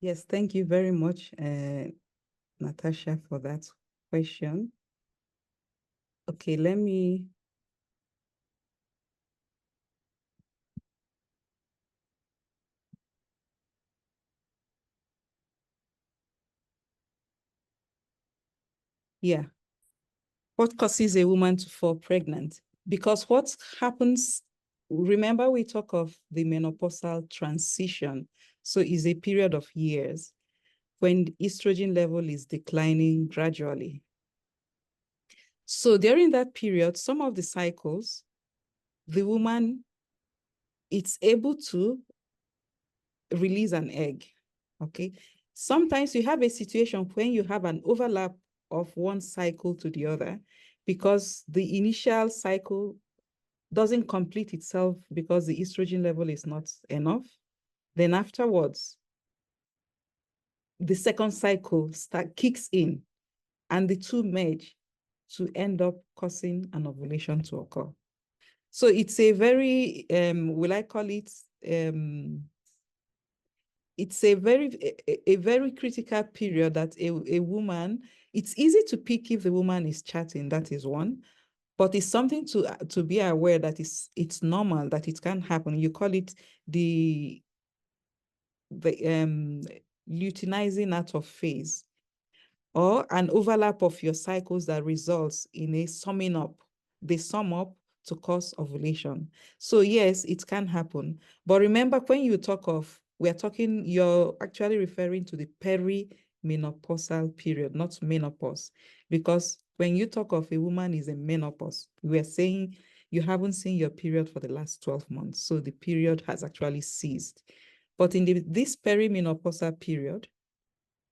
Yes, thank you very much, Natasha, for that question. Okay, let me. Yeah. What causes a woman to fall pregnant? Because what happens, remember we talk of the menopausal transition. So it's a period of years when the estrogen level is declining gradually. So during that period, some of the cycles, the woman, it's able to release an egg, okay? Sometimes you have a situation when you have an overlap of one cycle to the other because the initial cycle doesn't complete itself because the estrogen level is not enough. Then afterwards, the second cycle kicks in and the two merge to end up causing an ovulation to occur. So it's a very, will I call it, it's a very critical period that a woman, it's easy to pick if the woman is chatting, that is one, but it's something to be aware that it's normal, that it can happen. You call it the luteinizing out of phase, or an overlap of your cycles that results in a summing up. They sum up to cause ovulation. So yes, it can happen. But remember, when you talk of, you're actually referring to the perimenopausal period, not menopause. Because when you talk of a woman is in menopause, we're saying you haven't seen your period for the last 12 months. So the period has actually ceased. But in this perimenopausal period,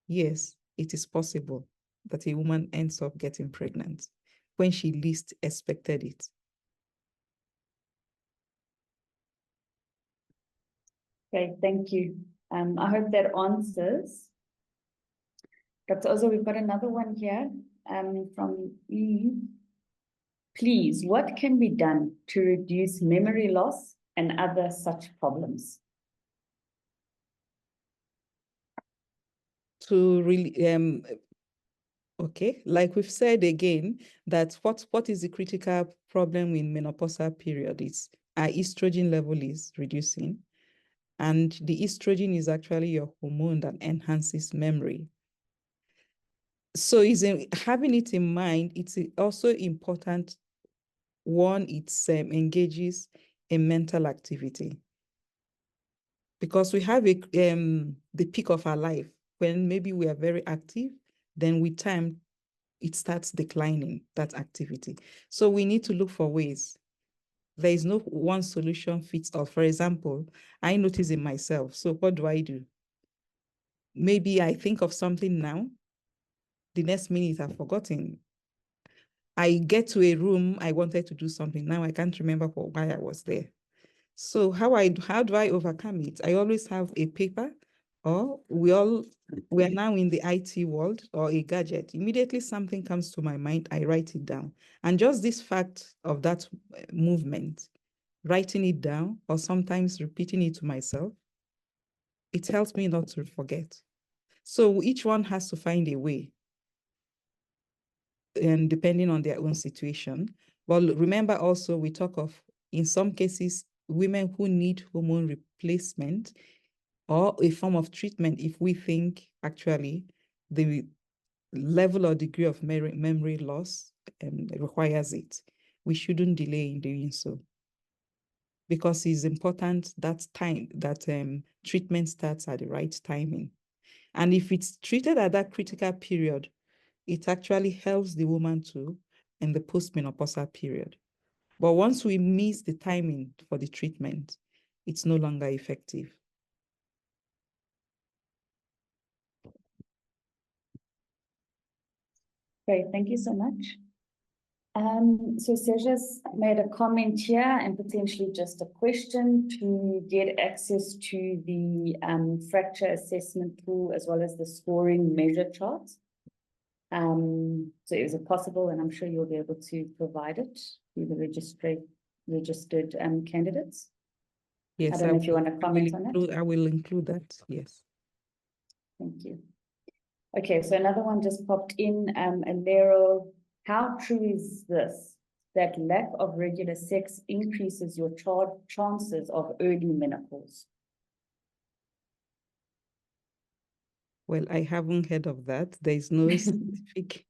yes, it is possible that a woman ends up getting pregnant. when she least expected it. Okay, thank you. I hope that answers. Dr. Ozo, we've got another one here from Eve. Please, what can be done to reduce memory loss and other such problems? To really, okay, like we've said again, that what is the critical problem in menopausal period is our estrogen level is reducing. And the estrogen is actually your hormone that enhances memory. So having it in mind, it's also important. One, it engages in mental activity. Because we have the peak of our life when maybe we are very active, then with time, it starts declining, that activity. So we need to look for ways. There is no one solution fits all. For example, I notice in myself. So what do? Maybe I think of something now, the next minute I've forgotten. I get to a room, I wanted to do something. Now I can't remember why I was there. So how do I overcome it? I always have a paper, or we are now in the IT world, or a gadget. Immediately something comes to my mind, I write it down. And just this fact of that movement, writing it down, or sometimes repeating it to myself, it helps me not to forget. So each one has to find a way, and depending on their own situation. But remember also, we talk of, in some cases, women who need hormone replacement or a form of treatment if we think actually the level or degree of memory loss requires it. We shouldn't delay in doing so, because it's important that treatment starts at the right timing. And if it's treated at that critical period, it actually helps the woman too in the postmenopausal period. But once we miss the timing for the treatment, it's no longer effective. Great, thank you so much. So Serja's made a comment here and potentially just a question to get access to the fracture assessment tool as well as the scoring measure chart. So is it possible, and I'm sure you'll be able to provide it to the registered candidates? Yes, I don't know if you want to comment on that. I will include that, yes. Thank you. Okay, so another one just popped in, Alero. How true is this, that lack of regular sex increases your chances of early menopause? Well, I haven't heard of that. There is no scientific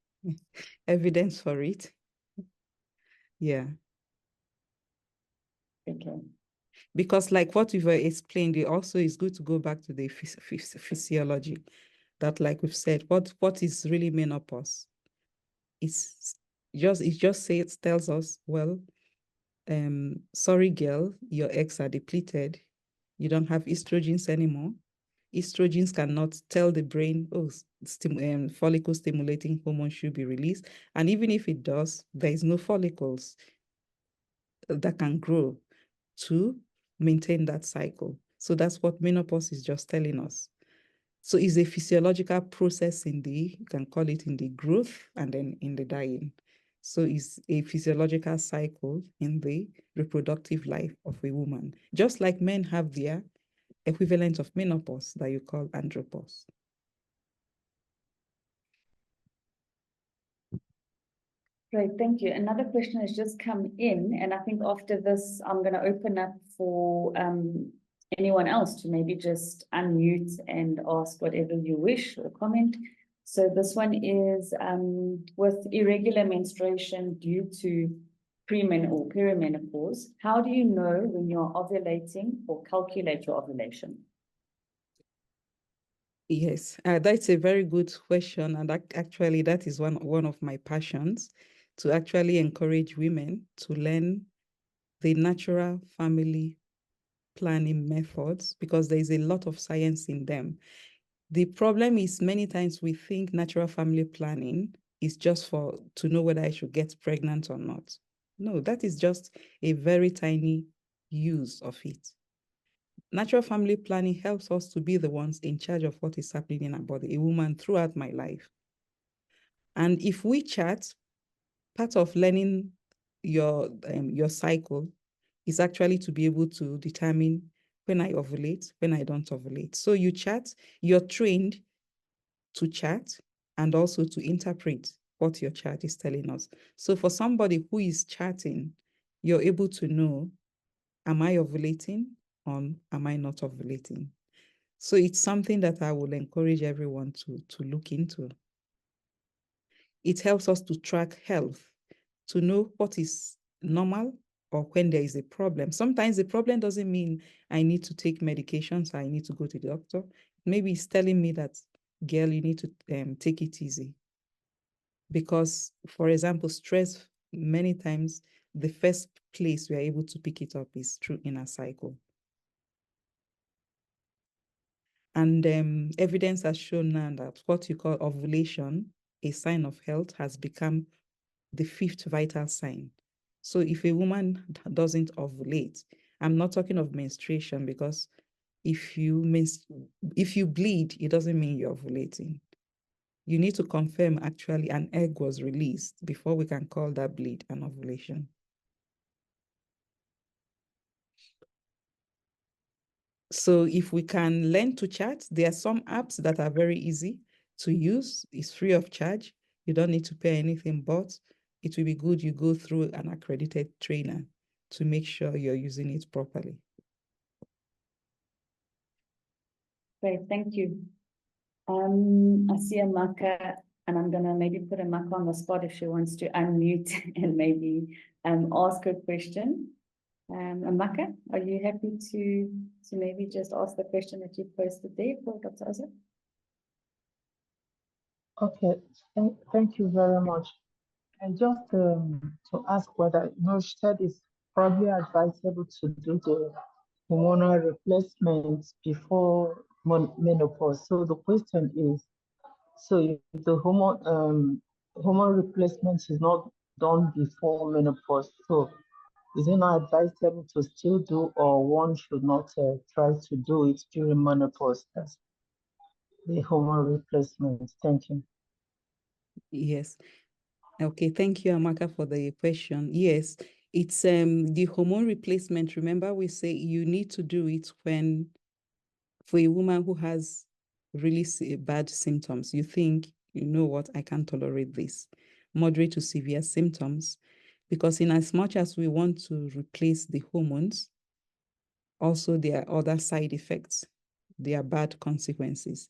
evidence for it. Yeah. Okay. Because like what we've explained, it also is good to go back to the physiology. That, like we've said, what is really menopause? It tells us, well, sorry girl, your eggs are depleted. You don't have estrogens anymore. Estrogens cannot tell the brain, oh, follicle stimulating hormone should be released. And even if it does, there is no follicles that can grow to maintain that cycle. So that's what menopause is just telling us. So it's a physiological process you can call it in the growth and then in the dying. So it's a physiological cycle in the reproductive life of a woman, just like men have their equivalent of menopause that you call andropause. Great, thank you. Another question has just come in, and I think after this, I'm going to open up for anyone else to maybe just unmute and ask whatever you wish or comment. So this one is with irregular menstruation due to or perimenopause, how do you know when you're ovulating or calculate your ovulation? Yes, that's a very good question. And actually, that is one of my passions, to actually encourage women to learn the natural family planning methods, because there is a lot of science in them. The problem is many times we think natural family planning is just to know whether I should get pregnant or not. No, that is just a very tiny use of it. Natural family planning helps us to be the ones in charge of what is happening in our body, a woman throughout my life. And if we chart, part of learning your cycle is actually to be able to determine when I ovulate, when I don't ovulate. So you chart, you're trained to chart and also to interpret what your chart is telling us. So for somebody who is charting, you're able to know, am I ovulating or am I not ovulating? So it's something that I will encourage everyone to look into. It helps us to track health, to know what is normal or when there is a problem. Sometimes the problem doesn't mean I need to take medications, I need to go to the doctor. Maybe it's telling me that, girl, you need to take it easy. Because, for example, stress, many times, the first place we are able to pick it up is through inner cycle. And evidence has shown now that what you call ovulation, a sign of health, has become the 5th vital sign. So if a woman doesn't ovulate, I'm not talking of menstruation, because if you bleed, it doesn't mean you're ovulating. You need to confirm actually an egg was released before we can call that bleed an ovulation. So if we can learn to chart, there are some apps that are very easy to use. It's free of charge. You don't need to pay anything, but it will be good you go through an accredited trainer to make sure you're using it properly. Great, thank you. I see Amaka, and I'm gonna maybe put Amaka on the spot if she wants to unmute and maybe ask a question. Amaka, are you happy to maybe just ask the question that you posted there for Dr. Azar? Okay, thank you very much. And just to ask whether, she said it's probably advisable to do the hormonal replacement before menopause. So the question is, so if the hormone replacement is not done before menopause, so is it not advisable to still do, or one should not try to do it during menopause? That's the hormone replacement. Thank you. Yes. Okay, thank you, Amaka, for the question. Yes, it's the hormone replacement. Remember, we say you need to do it when, for a woman who has really bad symptoms, you think, you know what, I can't tolerate this, moderate to severe symptoms, because in as much as we want to replace the hormones, also there are other side effects. There are bad consequences.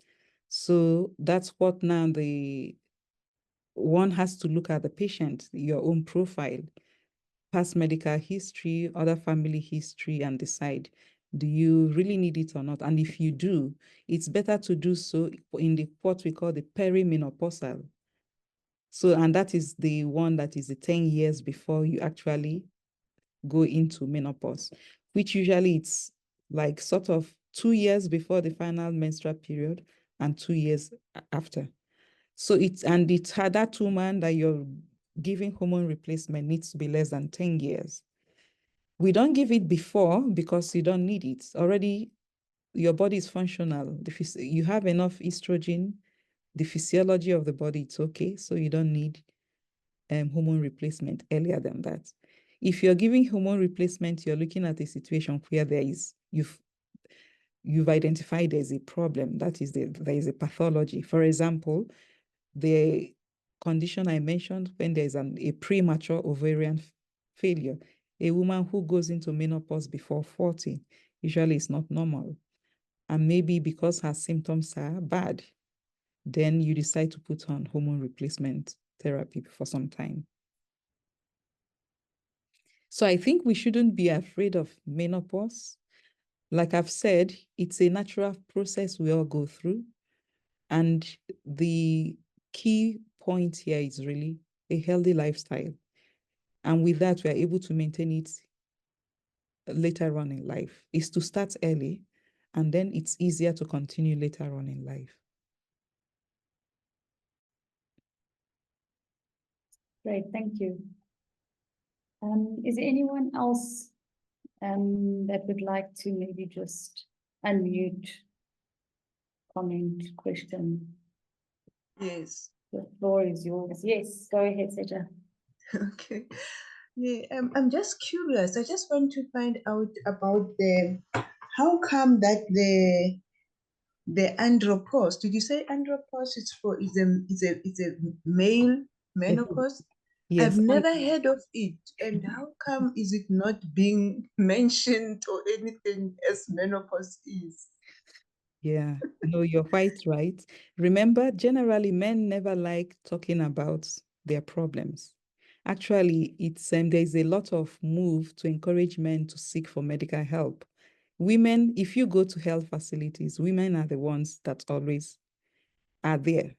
So that's what now one has to look at the patient, your own profile, past medical history, other family history, and decide, do you really need it or not? And if you do, it's better to do so in what we call the perimenopausal. So, and that is the one that is the 10 years before you actually go into menopause, which usually it's like sort of 2 years before the final menstrual period and 2 years after. So it's had that woman that you're giving hormone replacement needs to be less than 10 years. We don't give it before because you don't need it. Already your body is functional. You have enough estrogen, the physiology of the body, it's okay. So you don't need hormone replacement earlier than that. If you're giving hormone replacement, you're looking at a situation where you've identified there's a problem. That is, there is a pathology. For example, the condition I mentioned, when there's a premature ovarian failure, a woman who goes into menopause before 40, usually is not normal. And maybe because her symptoms are bad, then you decide to put on hormone replacement therapy for some time. So I think we shouldn't be afraid of menopause. Like I've said, it's a natural process we all go through. And the key point here is really a healthy lifestyle. And with that, we are able to maintain it later on in life. Is to start early, and then it's easier to continue later on in life. Great, thank you. Is there anyone else that would like to maybe just unmute, comment, question? Yes. The floor is yours. Yes, go ahead, Seja. Okay. Yeah, I'm just curious. I just want to find out about how come that the andropause, did you say andropause is a male menopause? I've Yes, and never heard of it. And how come is it not being mentioned or anything as menopause is? yeah, no, you're quite right. Remember, generally, men never like talking about their problems. Actually, there's a lot of move to encourage men to seek for medical help. Women, if you go to health facilities, women are the ones that always are there.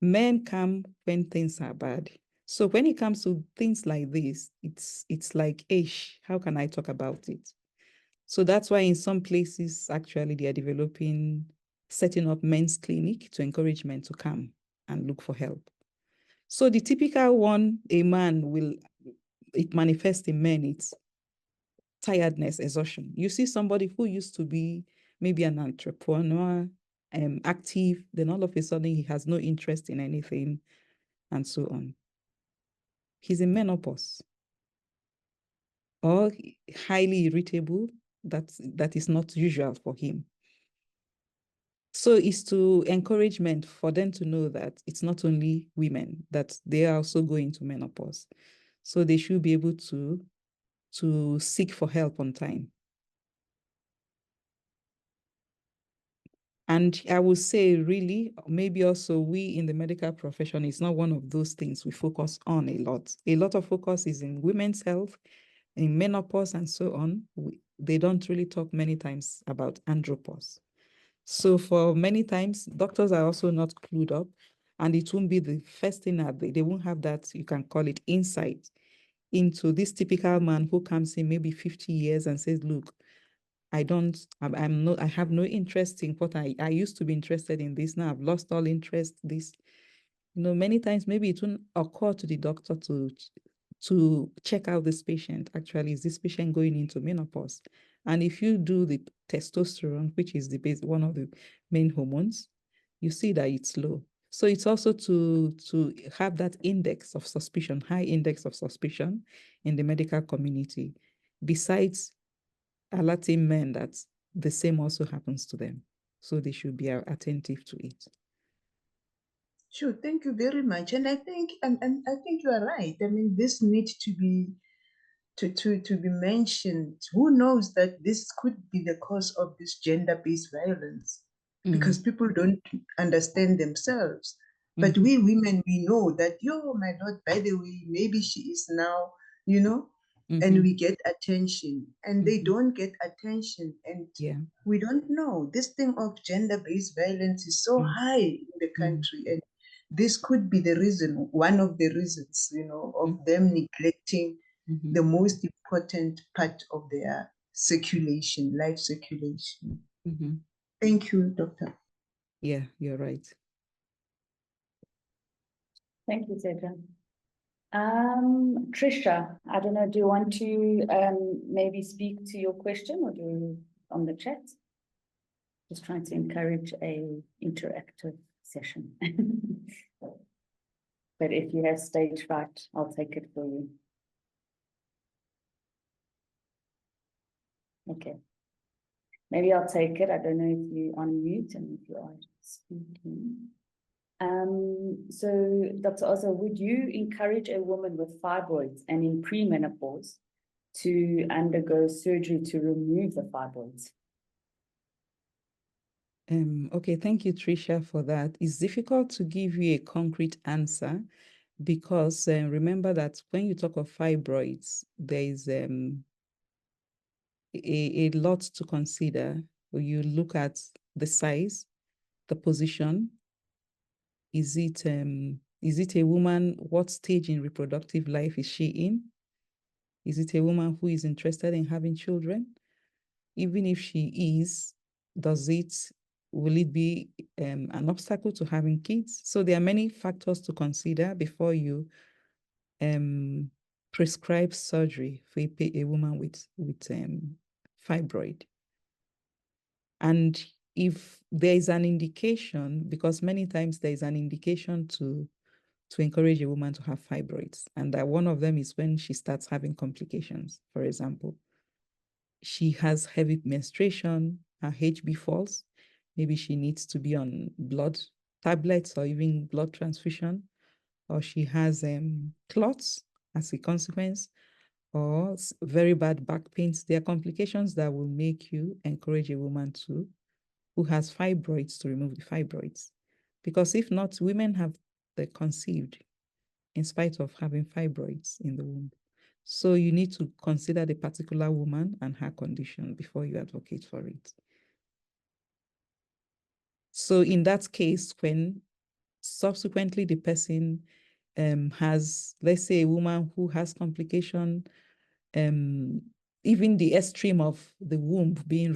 Men come when things are bad. So when it comes to things like this, it's like, ish, how can I talk about it? So that's why in some places, actually, they are setting up men's clinic to encourage men to come and look for help. So the typical one, it manifests in men, it's tiredness, exhaustion. You see somebody who used to be maybe an entrepreneur, active, then all of a sudden he has no interest in anything and so on. He's in menopause or highly irritable. That is not usual for him. So it's to encouragement for them to know that it's not only women, that they are also going to menopause. So they should be able to seek for help on time. And I would say really, maybe also we in the medical profession, it's not one of those things we focus on a lot. A lot of focus is in women's health, in menopause and so on. They don't really talk many times about andropause. So for many times, doctors are also not clued up, and it won't be the first thing that they won't have that, you can call it insight into this typical man who comes in maybe 50 years and says, look, I have no interest in what I used to be interested in this. Now I've lost all interest. This, many times maybe it won't occur to the doctor to check out this patient. Actually, is this patient going into menopause? And if you do the testosterone, which is one of the main hormones, you see that it's low. So it's also to have that index of suspicion, high index of suspicion in the medical community, besides alerting men that the same also happens to them. So they should be attentive to it. Sure, thank you very much. And I think I think you are right. I mean, this needs to be mentioned. Who knows that this could be the cause of this gender-based violence? Because people don't understand themselves. But we women, we know that, my Lord, by the way, maybe she is now, and we get attention, and they don't get attention. And we don't know. This thing of gender-based violence is so high in the country. And this could be the reason, one of the reasons, of them neglecting the most important part of their circulation, life circulation. Thank you, Doctor. Yeah, you're right. Thank you, Seja. Trisha, I don't know, do you want to maybe speak to your question or do you on the chat? Just trying to encourage a interactive session. But if you have stage fright, I'll take it for you. Okay. Maybe I'll take it. I don't know if you're on mute and if you are speaking. So Dr. Oza, would you encourage a woman with fibroids and in premenopause to undergo surgery to remove the fibroids? Okay, thank you, Tricia, for that. It's difficult to give you a concrete answer because remember that when you talk of fibroids, there is a lot to consider. You look at the size, the position. Is it a woman? What stage in reproductive life is she in? Is it a woman who is interested in having children? Even if she is, will it be an obstacle to having kids? So there are many factors to consider before you prescribe surgery for a woman with fibroid. And if there is an indication, because many times there is an indication to encourage a woman to have fibroids, and that one of them is when she starts having complications. For example, she has heavy menstruation, her HB falls, maybe she needs to be on blood tablets or even blood transfusion, or she has clots as a consequence, or very bad back pains. There are complications that will make you encourage a woman who has fibroids to remove the fibroids. Because if not, women have conceived in spite of having fibroids in the womb. So you need to consider the particular woman and her condition before you advocate for it. So in that case, when subsequently the person has, let's say, a woman who has complication, even the extreme of the womb being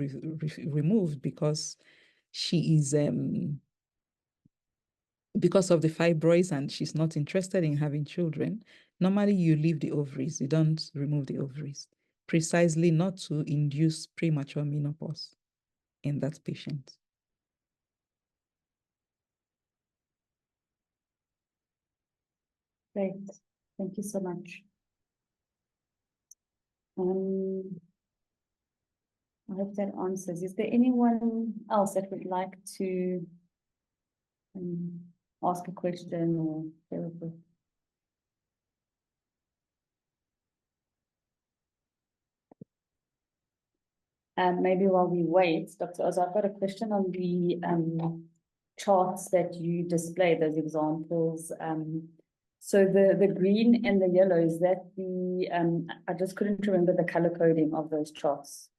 removed because she is because of the fibroids and she's not interested in having children, normally you leave the ovaries, you don't remove the ovaries, precisely not to induce premature menopause in that patient. Great, thank you so much. I hope that answers. Is there anyone else that would like to ask a question or share a thought? Maybe while we wait, Dr. Oz, I've got a question on the charts that you display, those examples. So the green and the yellow, is that the, I just couldn't remember the color coding of those charts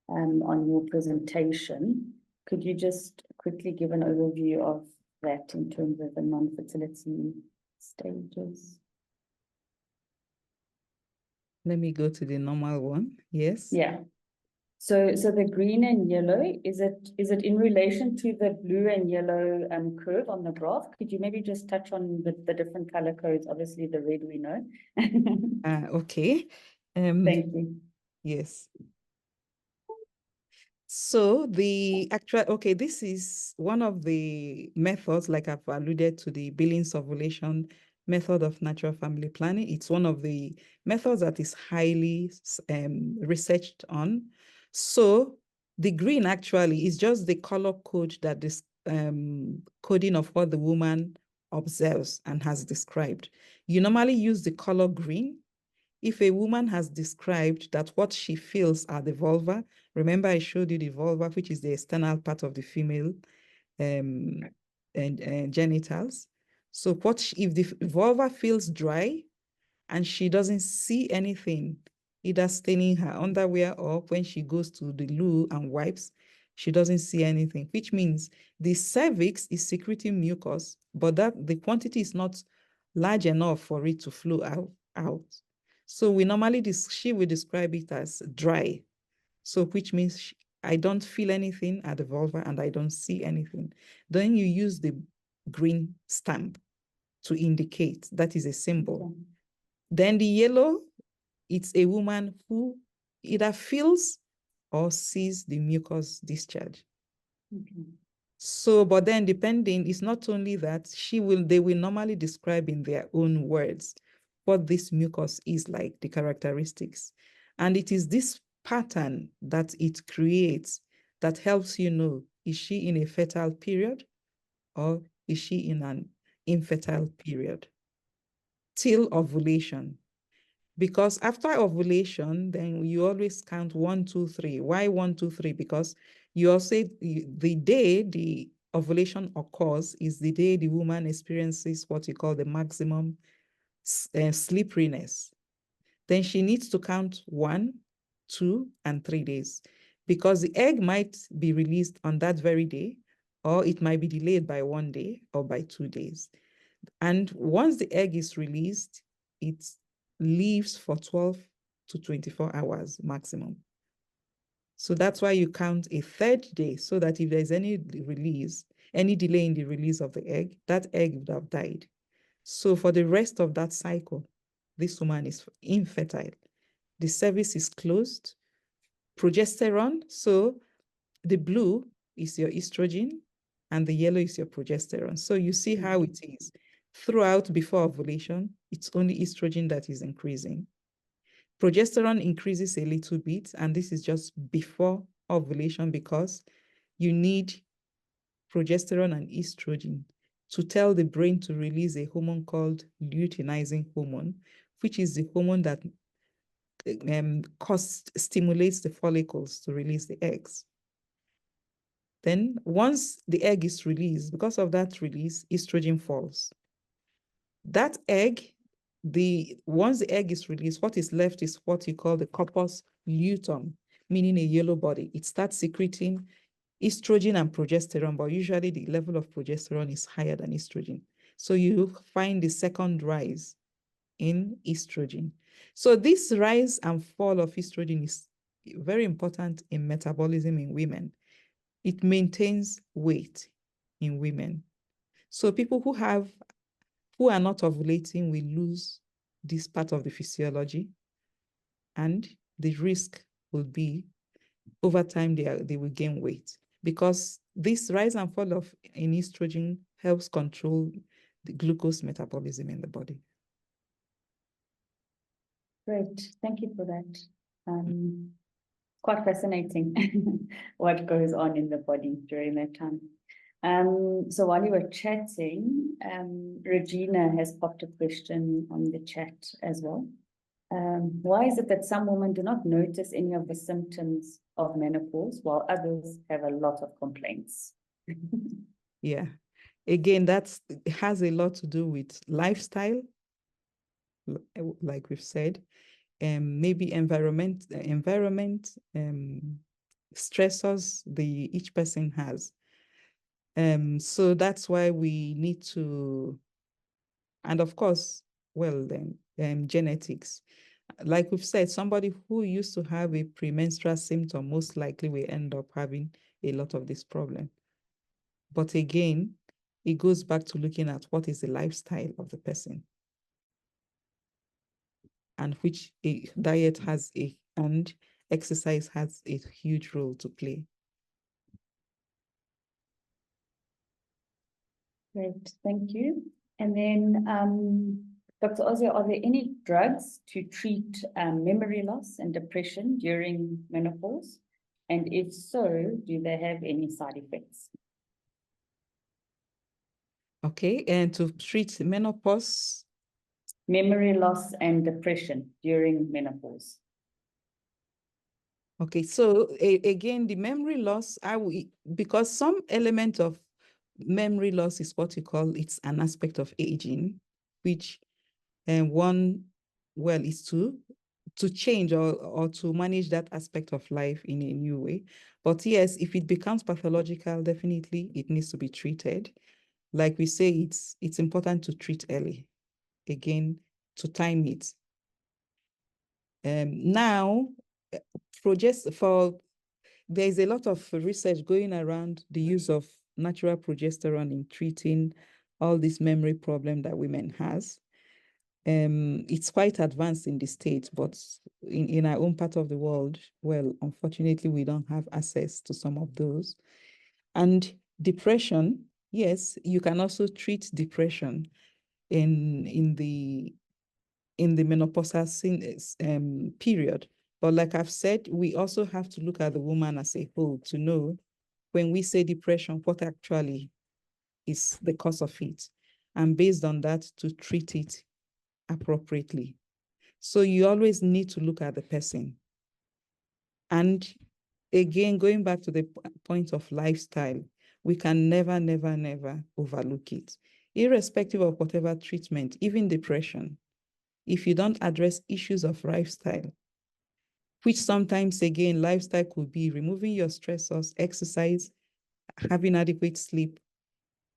on your presentation. Could you just quickly give an overview of that in terms of the non-fertility stages? Let me go to the normal one. Yes. Yeah. So the green and yellow, is it in relation to the blue and yellow curve on the graph? Could you maybe just touch on the different color codes? Obviously, the red we know. Okay. Thank you. Yes. So the actual, okay, this is one of the methods, like I've alluded to, the Billings ovulation method of natural family planning. It's one of the methods that is highly researched on. So the green actually is just the color code that is coding of what the woman observes and has described. You normally use the color green if a woman has described that what she feels are the vulva. Remember I showed you the vulva, which is the external part of the female and genitals. So if the vulva feels dry and she doesn't see anything, either staining her underwear or when she goes to the loo and wipes, she doesn't see anything, which means the cervix is secreting mucus, but that the quantity is not large enough for it to flow out. So we normally, she will describe it as dry. So which means I don't feel anything at the vulva and I don't see anything. Then you use the green stamp to indicate that is a symbol. Okay. Then the yellow, it's a woman who either feels or sees the mucus discharge. Okay. So, but then depending, it's not only that, they will normally describe in their own words what this mucus is like, the characteristics. And it is this pattern that it creates that helps you know, is she in a fertile period or is she in an infertile period till ovulation? Because after ovulation, then you always count 1, 2, 3. Why 1, 2, 3? Because you also, the day the ovulation occurs is the day the woman experiences what you call the maximum sleepiness. Then she needs to count 1, 2, and 3 days, because the egg might be released on that very day, or it might be delayed by 1 day or by 2 days. And once the egg is released, it lives for 12 to 24 hours maximum. So that's why you count a 3rd day, so that if there's any delay in the release of the egg, that egg would have died. So for the rest of that cycle, this woman is infertile. The cervix is closed. Progesterone, so the blue is your estrogen and the yellow is your progesterone. So you see how it is. Throughout before ovulation, it's only estrogen that is increasing. Progesterone increases a little bit, and this is just before ovulation because you need progesterone and estrogen to tell the brain to release a hormone called luteinizing hormone, which is the hormone that stimulates the follicles to release the eggs. Then once the egg is released, because of that release, estrogen falls. That egg, once the egg is released, what is left is what you call the corpus luteum, meaning a yellow body. It starts secreting estrogen and progesterone, but usually the level of progesterone is higher than estrogen. So you find the second rise in estrogen. So this rise and fall of estrogen is very important in metabolism in women. It maintains weight in women. So people who are not ovulating will lose this part of the physiology, and the risk will be over time they will gain weight, because this rise and fall in estrogen helps control the glucose metabolism in the body. Great, thank you for that. Quite fascinating what goes on in the body during that time. So while you were chatting, Regina has popped a question on the chat as well. Why is it that some women do not notice any of the symptoms of menopause while others have a lot of complaints? Yeah, again, it has a lot to do with lifestyle, like we've said, maybe environment stressors each person has. So that's why we need to, and of course, well then, genetics. Like we've said, somebody who used to have a premenstrual symptom most likely will end up having a lot of this problem. But again, it goes back to looking at what is the lifestyle of the person, and which diet and exercise has a huge role to play. Great, thank you. And then, Dr. Ozia, are there any drugs to treat memory loss and depression during menopause? And if so, do they have any side effects? Okay, and to treat menopause? Memory loss and depression during menopause. Okay, so again, the memory loss, because some element of memory loss is what you call, it's an aspect of aging, which is to change or to manage that aspect of life in a new way. But yes, if it becomes pathological, definitely it needs to be treated. Like we say, it's important to treat early, again, to time it. Now, there's a lot of research going around the use of natural progesterone in treating all this memory problem that women has. It's quite advanced in the States, but in our own part of the world, well, unfortunately, we don't have access to some of those. And depression, yes, you can also treat depression in the menopausal period. But like I've said, we also have to look at the woman as a whole to know when we say depression, what actually is the cause of it, and based on that, to treat it appropriately. So you always need to look at the person. And again, going back to the point of lifestyle, we can never, never, never overlook it. Irrespective of whatever treatment, even depression, if you don't address issues of lifestyle, which sometimes, again, lifestyle could be removing your stressors, exercise, having adequate sleep,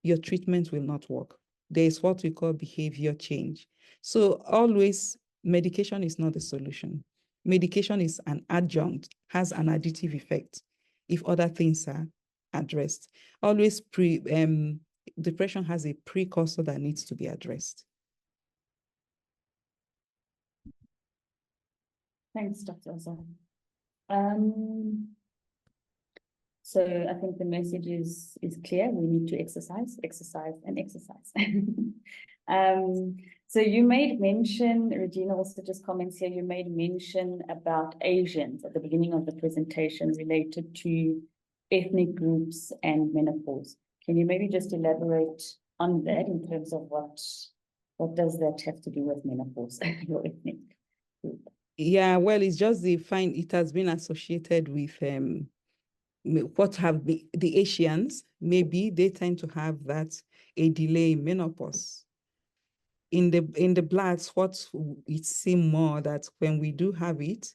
your treatment will not work. There is what we call behavior change. So always, medication is not the solution. Medication is an adjunct, has an additive effect if other things are addressed. Always, depression has a precursor that needs to be addressed. Thanks, Dr. Ozo. So I think the message is clear. We need to exercise, exercise, and exercise. So you made mention, Regina also just comments here, you made mention about Asians at the beginning of the presentation related to ethnic groups and menopause. Can you maybe just elaborate on that in terms of what does that have to do with menopause, your ethnic group? Yeah, well, it's just it has been associated with what have been the Asians, maybe they tend to have that a delay in menopause. In the blacks, what it seems more that when we do have it,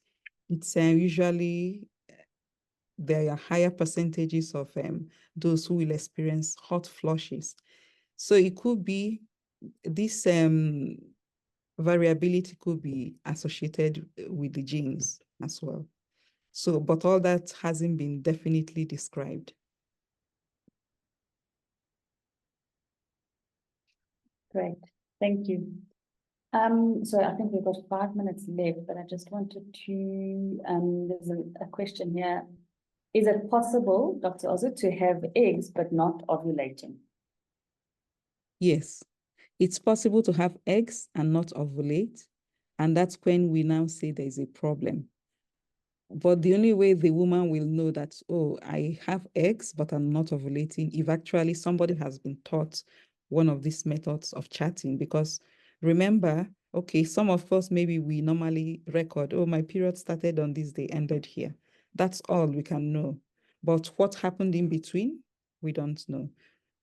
it's usually there are higher percentages of those who will experience hot flushes. So it could be this variability could be associated with the genes as well. So, but all that hasn't been definitely described. Great, thank you. So I think we've got 5 minutes left, but I just wanted to, there's a question here. Is it possible, Dr. Ozo, to have eggs but not ovulating? Yes, it's possible to have eggs and not ovulate. And that's when we now say there is a problem. But the only way the woman will know that, oh, I have eggs, but I'm not ovulating, if actually somebody has been taught one of these methods of chatting. Because remember, okay, some of us, maybe we normally record, oh, my period started on this day, ended here. That's all we can know. But what happened in between, we don't know.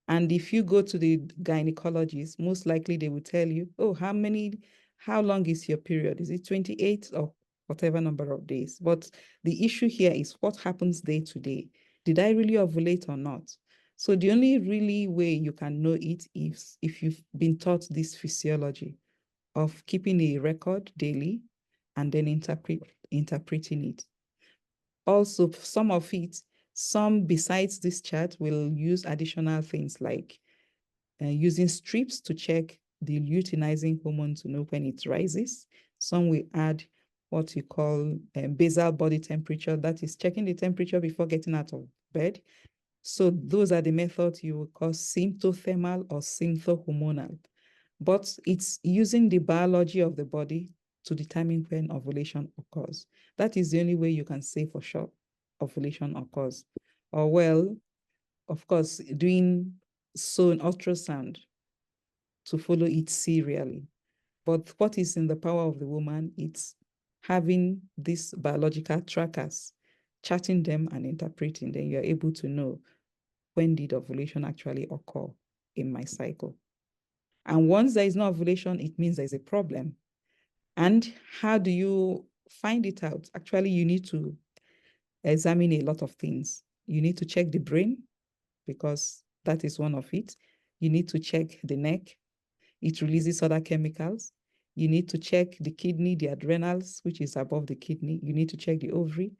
And if you go to the gynecologist, most likely they will tell you, oh, how long is your period? Is it 28 or whatever number of days? But the issue here is what happens day to day. Did I really ovulate or not? So the only really way you can know it is if you've been taught this physiology of keeping a record daily and then interpreting it. Also, some besides this chart will use additional things like using strips to check the luteinizing hormone to know when it rises. Some will add what you call basal body temperature, that is checking the temperature before getting out of bed. So those are the methods you will call symptothermal or symptohormonal. But it's using the biology of the body to determine when ovulation occurs. That is the only way you can say for sure ovulation occurs. Or well, of course, doing an ultrasound to follow it serially. But what is in the power of the woman, it's having these biological trackers, charting them and interpreting, then you're able to know when did ovulation actually occur in my cycle. And once there is no ovulation, it means there's a problem. And how do you find it out? Actually, you need to examine a lot of things. You need to check the brain, because that is one of it. You need to check the neck. It releases other chemicals. You need to check the kidney, the adrenals, which is above the kidney. You need to check the ovary.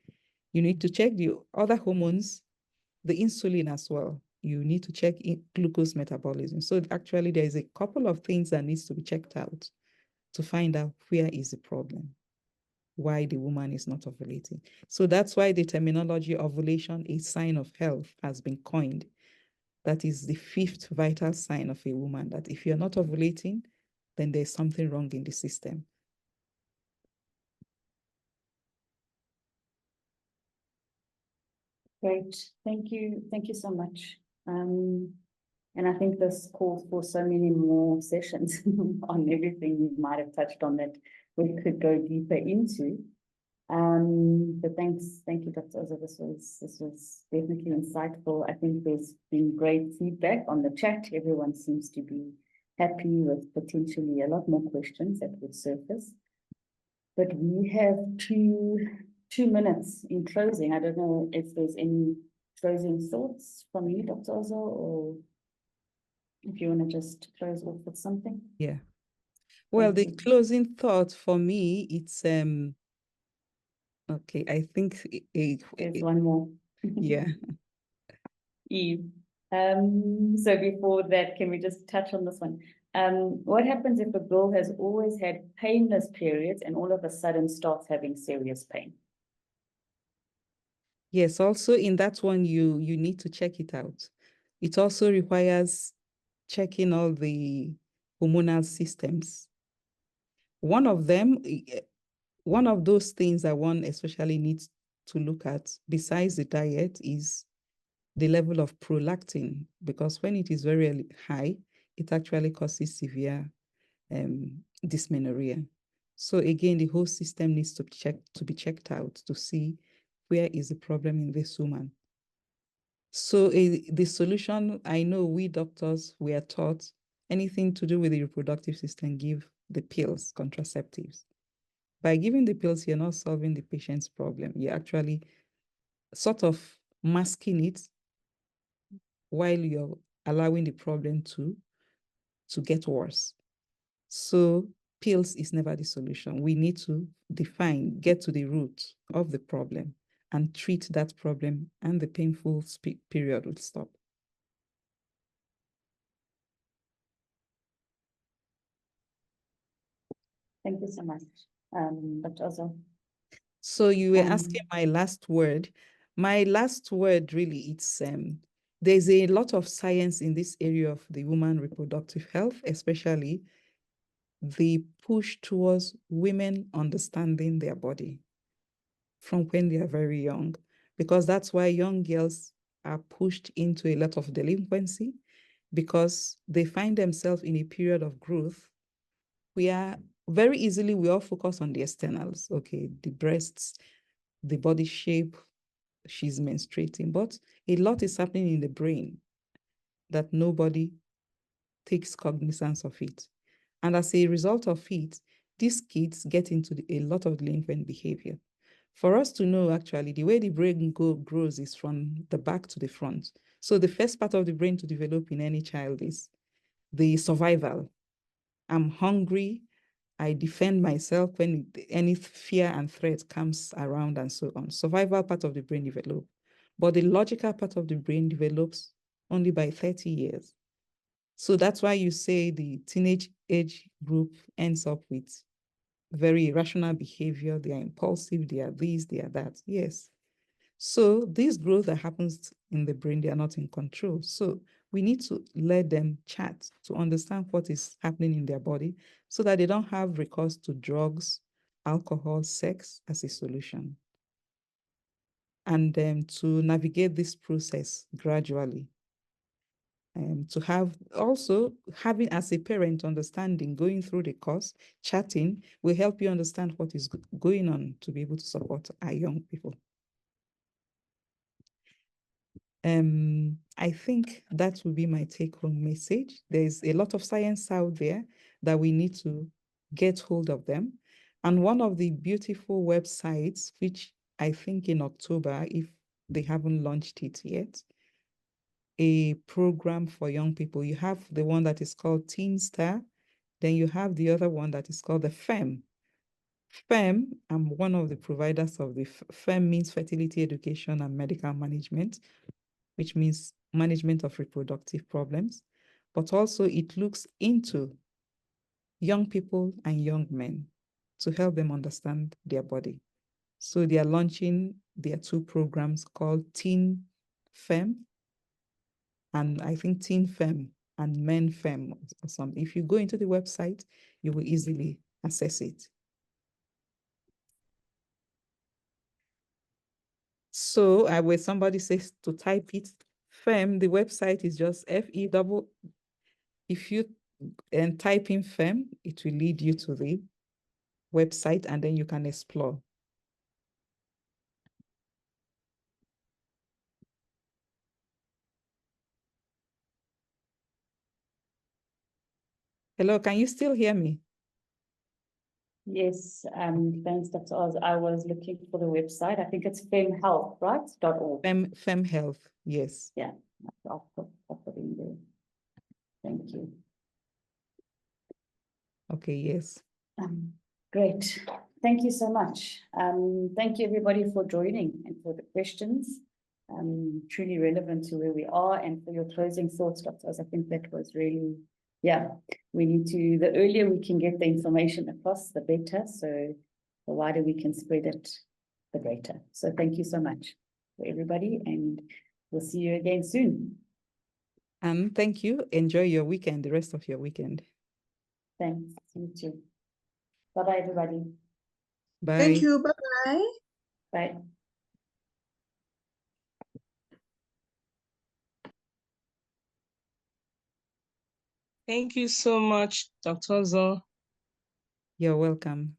You need to check the other hormones, the insulin as well. You need to check glucose metabolism. So actually, there is a couple of things that needs to be checked out to find out where is the problem, why the woman is not ovulating. So that's why the terminology ovulation, a sign of health, has been coined. That is the 5th vital sign of a woman, that if you're not ovulating, then there's something wrong in the system. Great, thank you so much. And I think this calls for so many more sessions on everything you might have touched on that we could go deeper into. But thank you, Dr. Ozo. This was definitely insightful. I think there's been great feedback on the chat. Everyone seems to be happy with potentially a lot more questions that would surface. But we have two minutes in closing. I don't know if there's any closing thoughts from you, Dr. Ozo, or if you want to just close off with something. Yeah. Well, the closing thought for me, it's okay, I think there's one more. yeah. Eve, So before that, can we just touch on this one? What happens if a girl has always had painless periods and all of a sudden starts having serious pain? Yes, also in that one, you need to check it out. It also requires checking all the hormonal systems. One of them, one of those things that one especially needs to look at besides the diet is the level of prolactin, because when it is very high, it actually causes severe dysmenorrhea. So again, the whole system needs to be checked out to see where is the problem in this woman. So the solution, I know we doctors, we are taught anything to do with the reproductive system, give the pills, contraceptives. By giving the pills, you're not solving the patient's problem. You're actually sort of masking it while you're allowing the problem to get worse. So pills is never the solution. We need to define, get to the root of the problem and treat that problem, and the painful period will stop. Thank you so much, Dr. Ozo. So you were asking my last word. My last word really, it's there's a lot of science in this area of the woman reproductive health, especially the push towards women understanding their body from when they are very young, because that's why young girls are pushed into a lot of delinquency, because they find themselves in a period of growth where very easily we all focus on the externals, okay, the breasts, the body shape, she's menstruating, but a lot is happening in the brain that nobody takes cognizance of it. And as a result of it, these kids get into a lot of delinquent behavior. For us to know, actually, the way the brain grows is from the back to the front. So the first part of the brain to develop in any child is the survival. I'm hungry, I defend myself when any fear and threat comes around and so on. Survival part of the brain develops. But the logical part of the brain develops only by 30 years. So that's why you say the teenage age group ends up with very irrational behavior. They are impulsive, they are this, they are that. Yes. So this growth that happens in the brain, they are not in control. So we need to let them chat to understand what is happening in their body so that they don't have recourse to drugs, alcohol, sex as a solution. And to navigate this process gradually. To have also having as a parent understanding, going through the course, chatting will help you understand what is going on to be able to support our young people. I think that will be my take-home message. There's a lot of science out there that we need to get hold of them. And one of the beautiful websites, which I think in October, if they haven't launched it yet, a program for young people. You have the one that is called Teen Star. Then you have the other one that is called the FEM. FEM, I'm one of the providers of the FEM, means fertility education and medical management, which means management of reproductive problems. But also it looks into young people and young men to help them understand their body. So they are launching their two programs called Teen FEM, and I think Teen Fem and Men Fem or something. If you go into the website, you will easily access it. So when somebody says to type it, Fem, the website is just F-E-double. If you type in Fem, it will lead you to the website and then you can explore. Hello, can you still hear me? Yes, thanks, Dr. Oz. I was looking for the website. I think it's femhealth, right? .org. Fem Health, yes. Yeah, I'll put it in there. Thank you. Okay, yes. Great. Thank you so much. Thank you, everybody, for joining and for the questions. truly relevant to where we are. And for your closing thoughts, doctors, I think that was really, yeah, we need to, the earlier we can get the information across, the better. So the wider we can spread it, the greater. So thank you so much for everybody, and we'll see you again soon. And thank you. Enjoy your weekend, the rest of your weekend. Thanks. You too. Bye-bye, everybody. Bye. Thank you. Bye-bye. Bye. Thank you so much, Dr. Zo. You're welcome.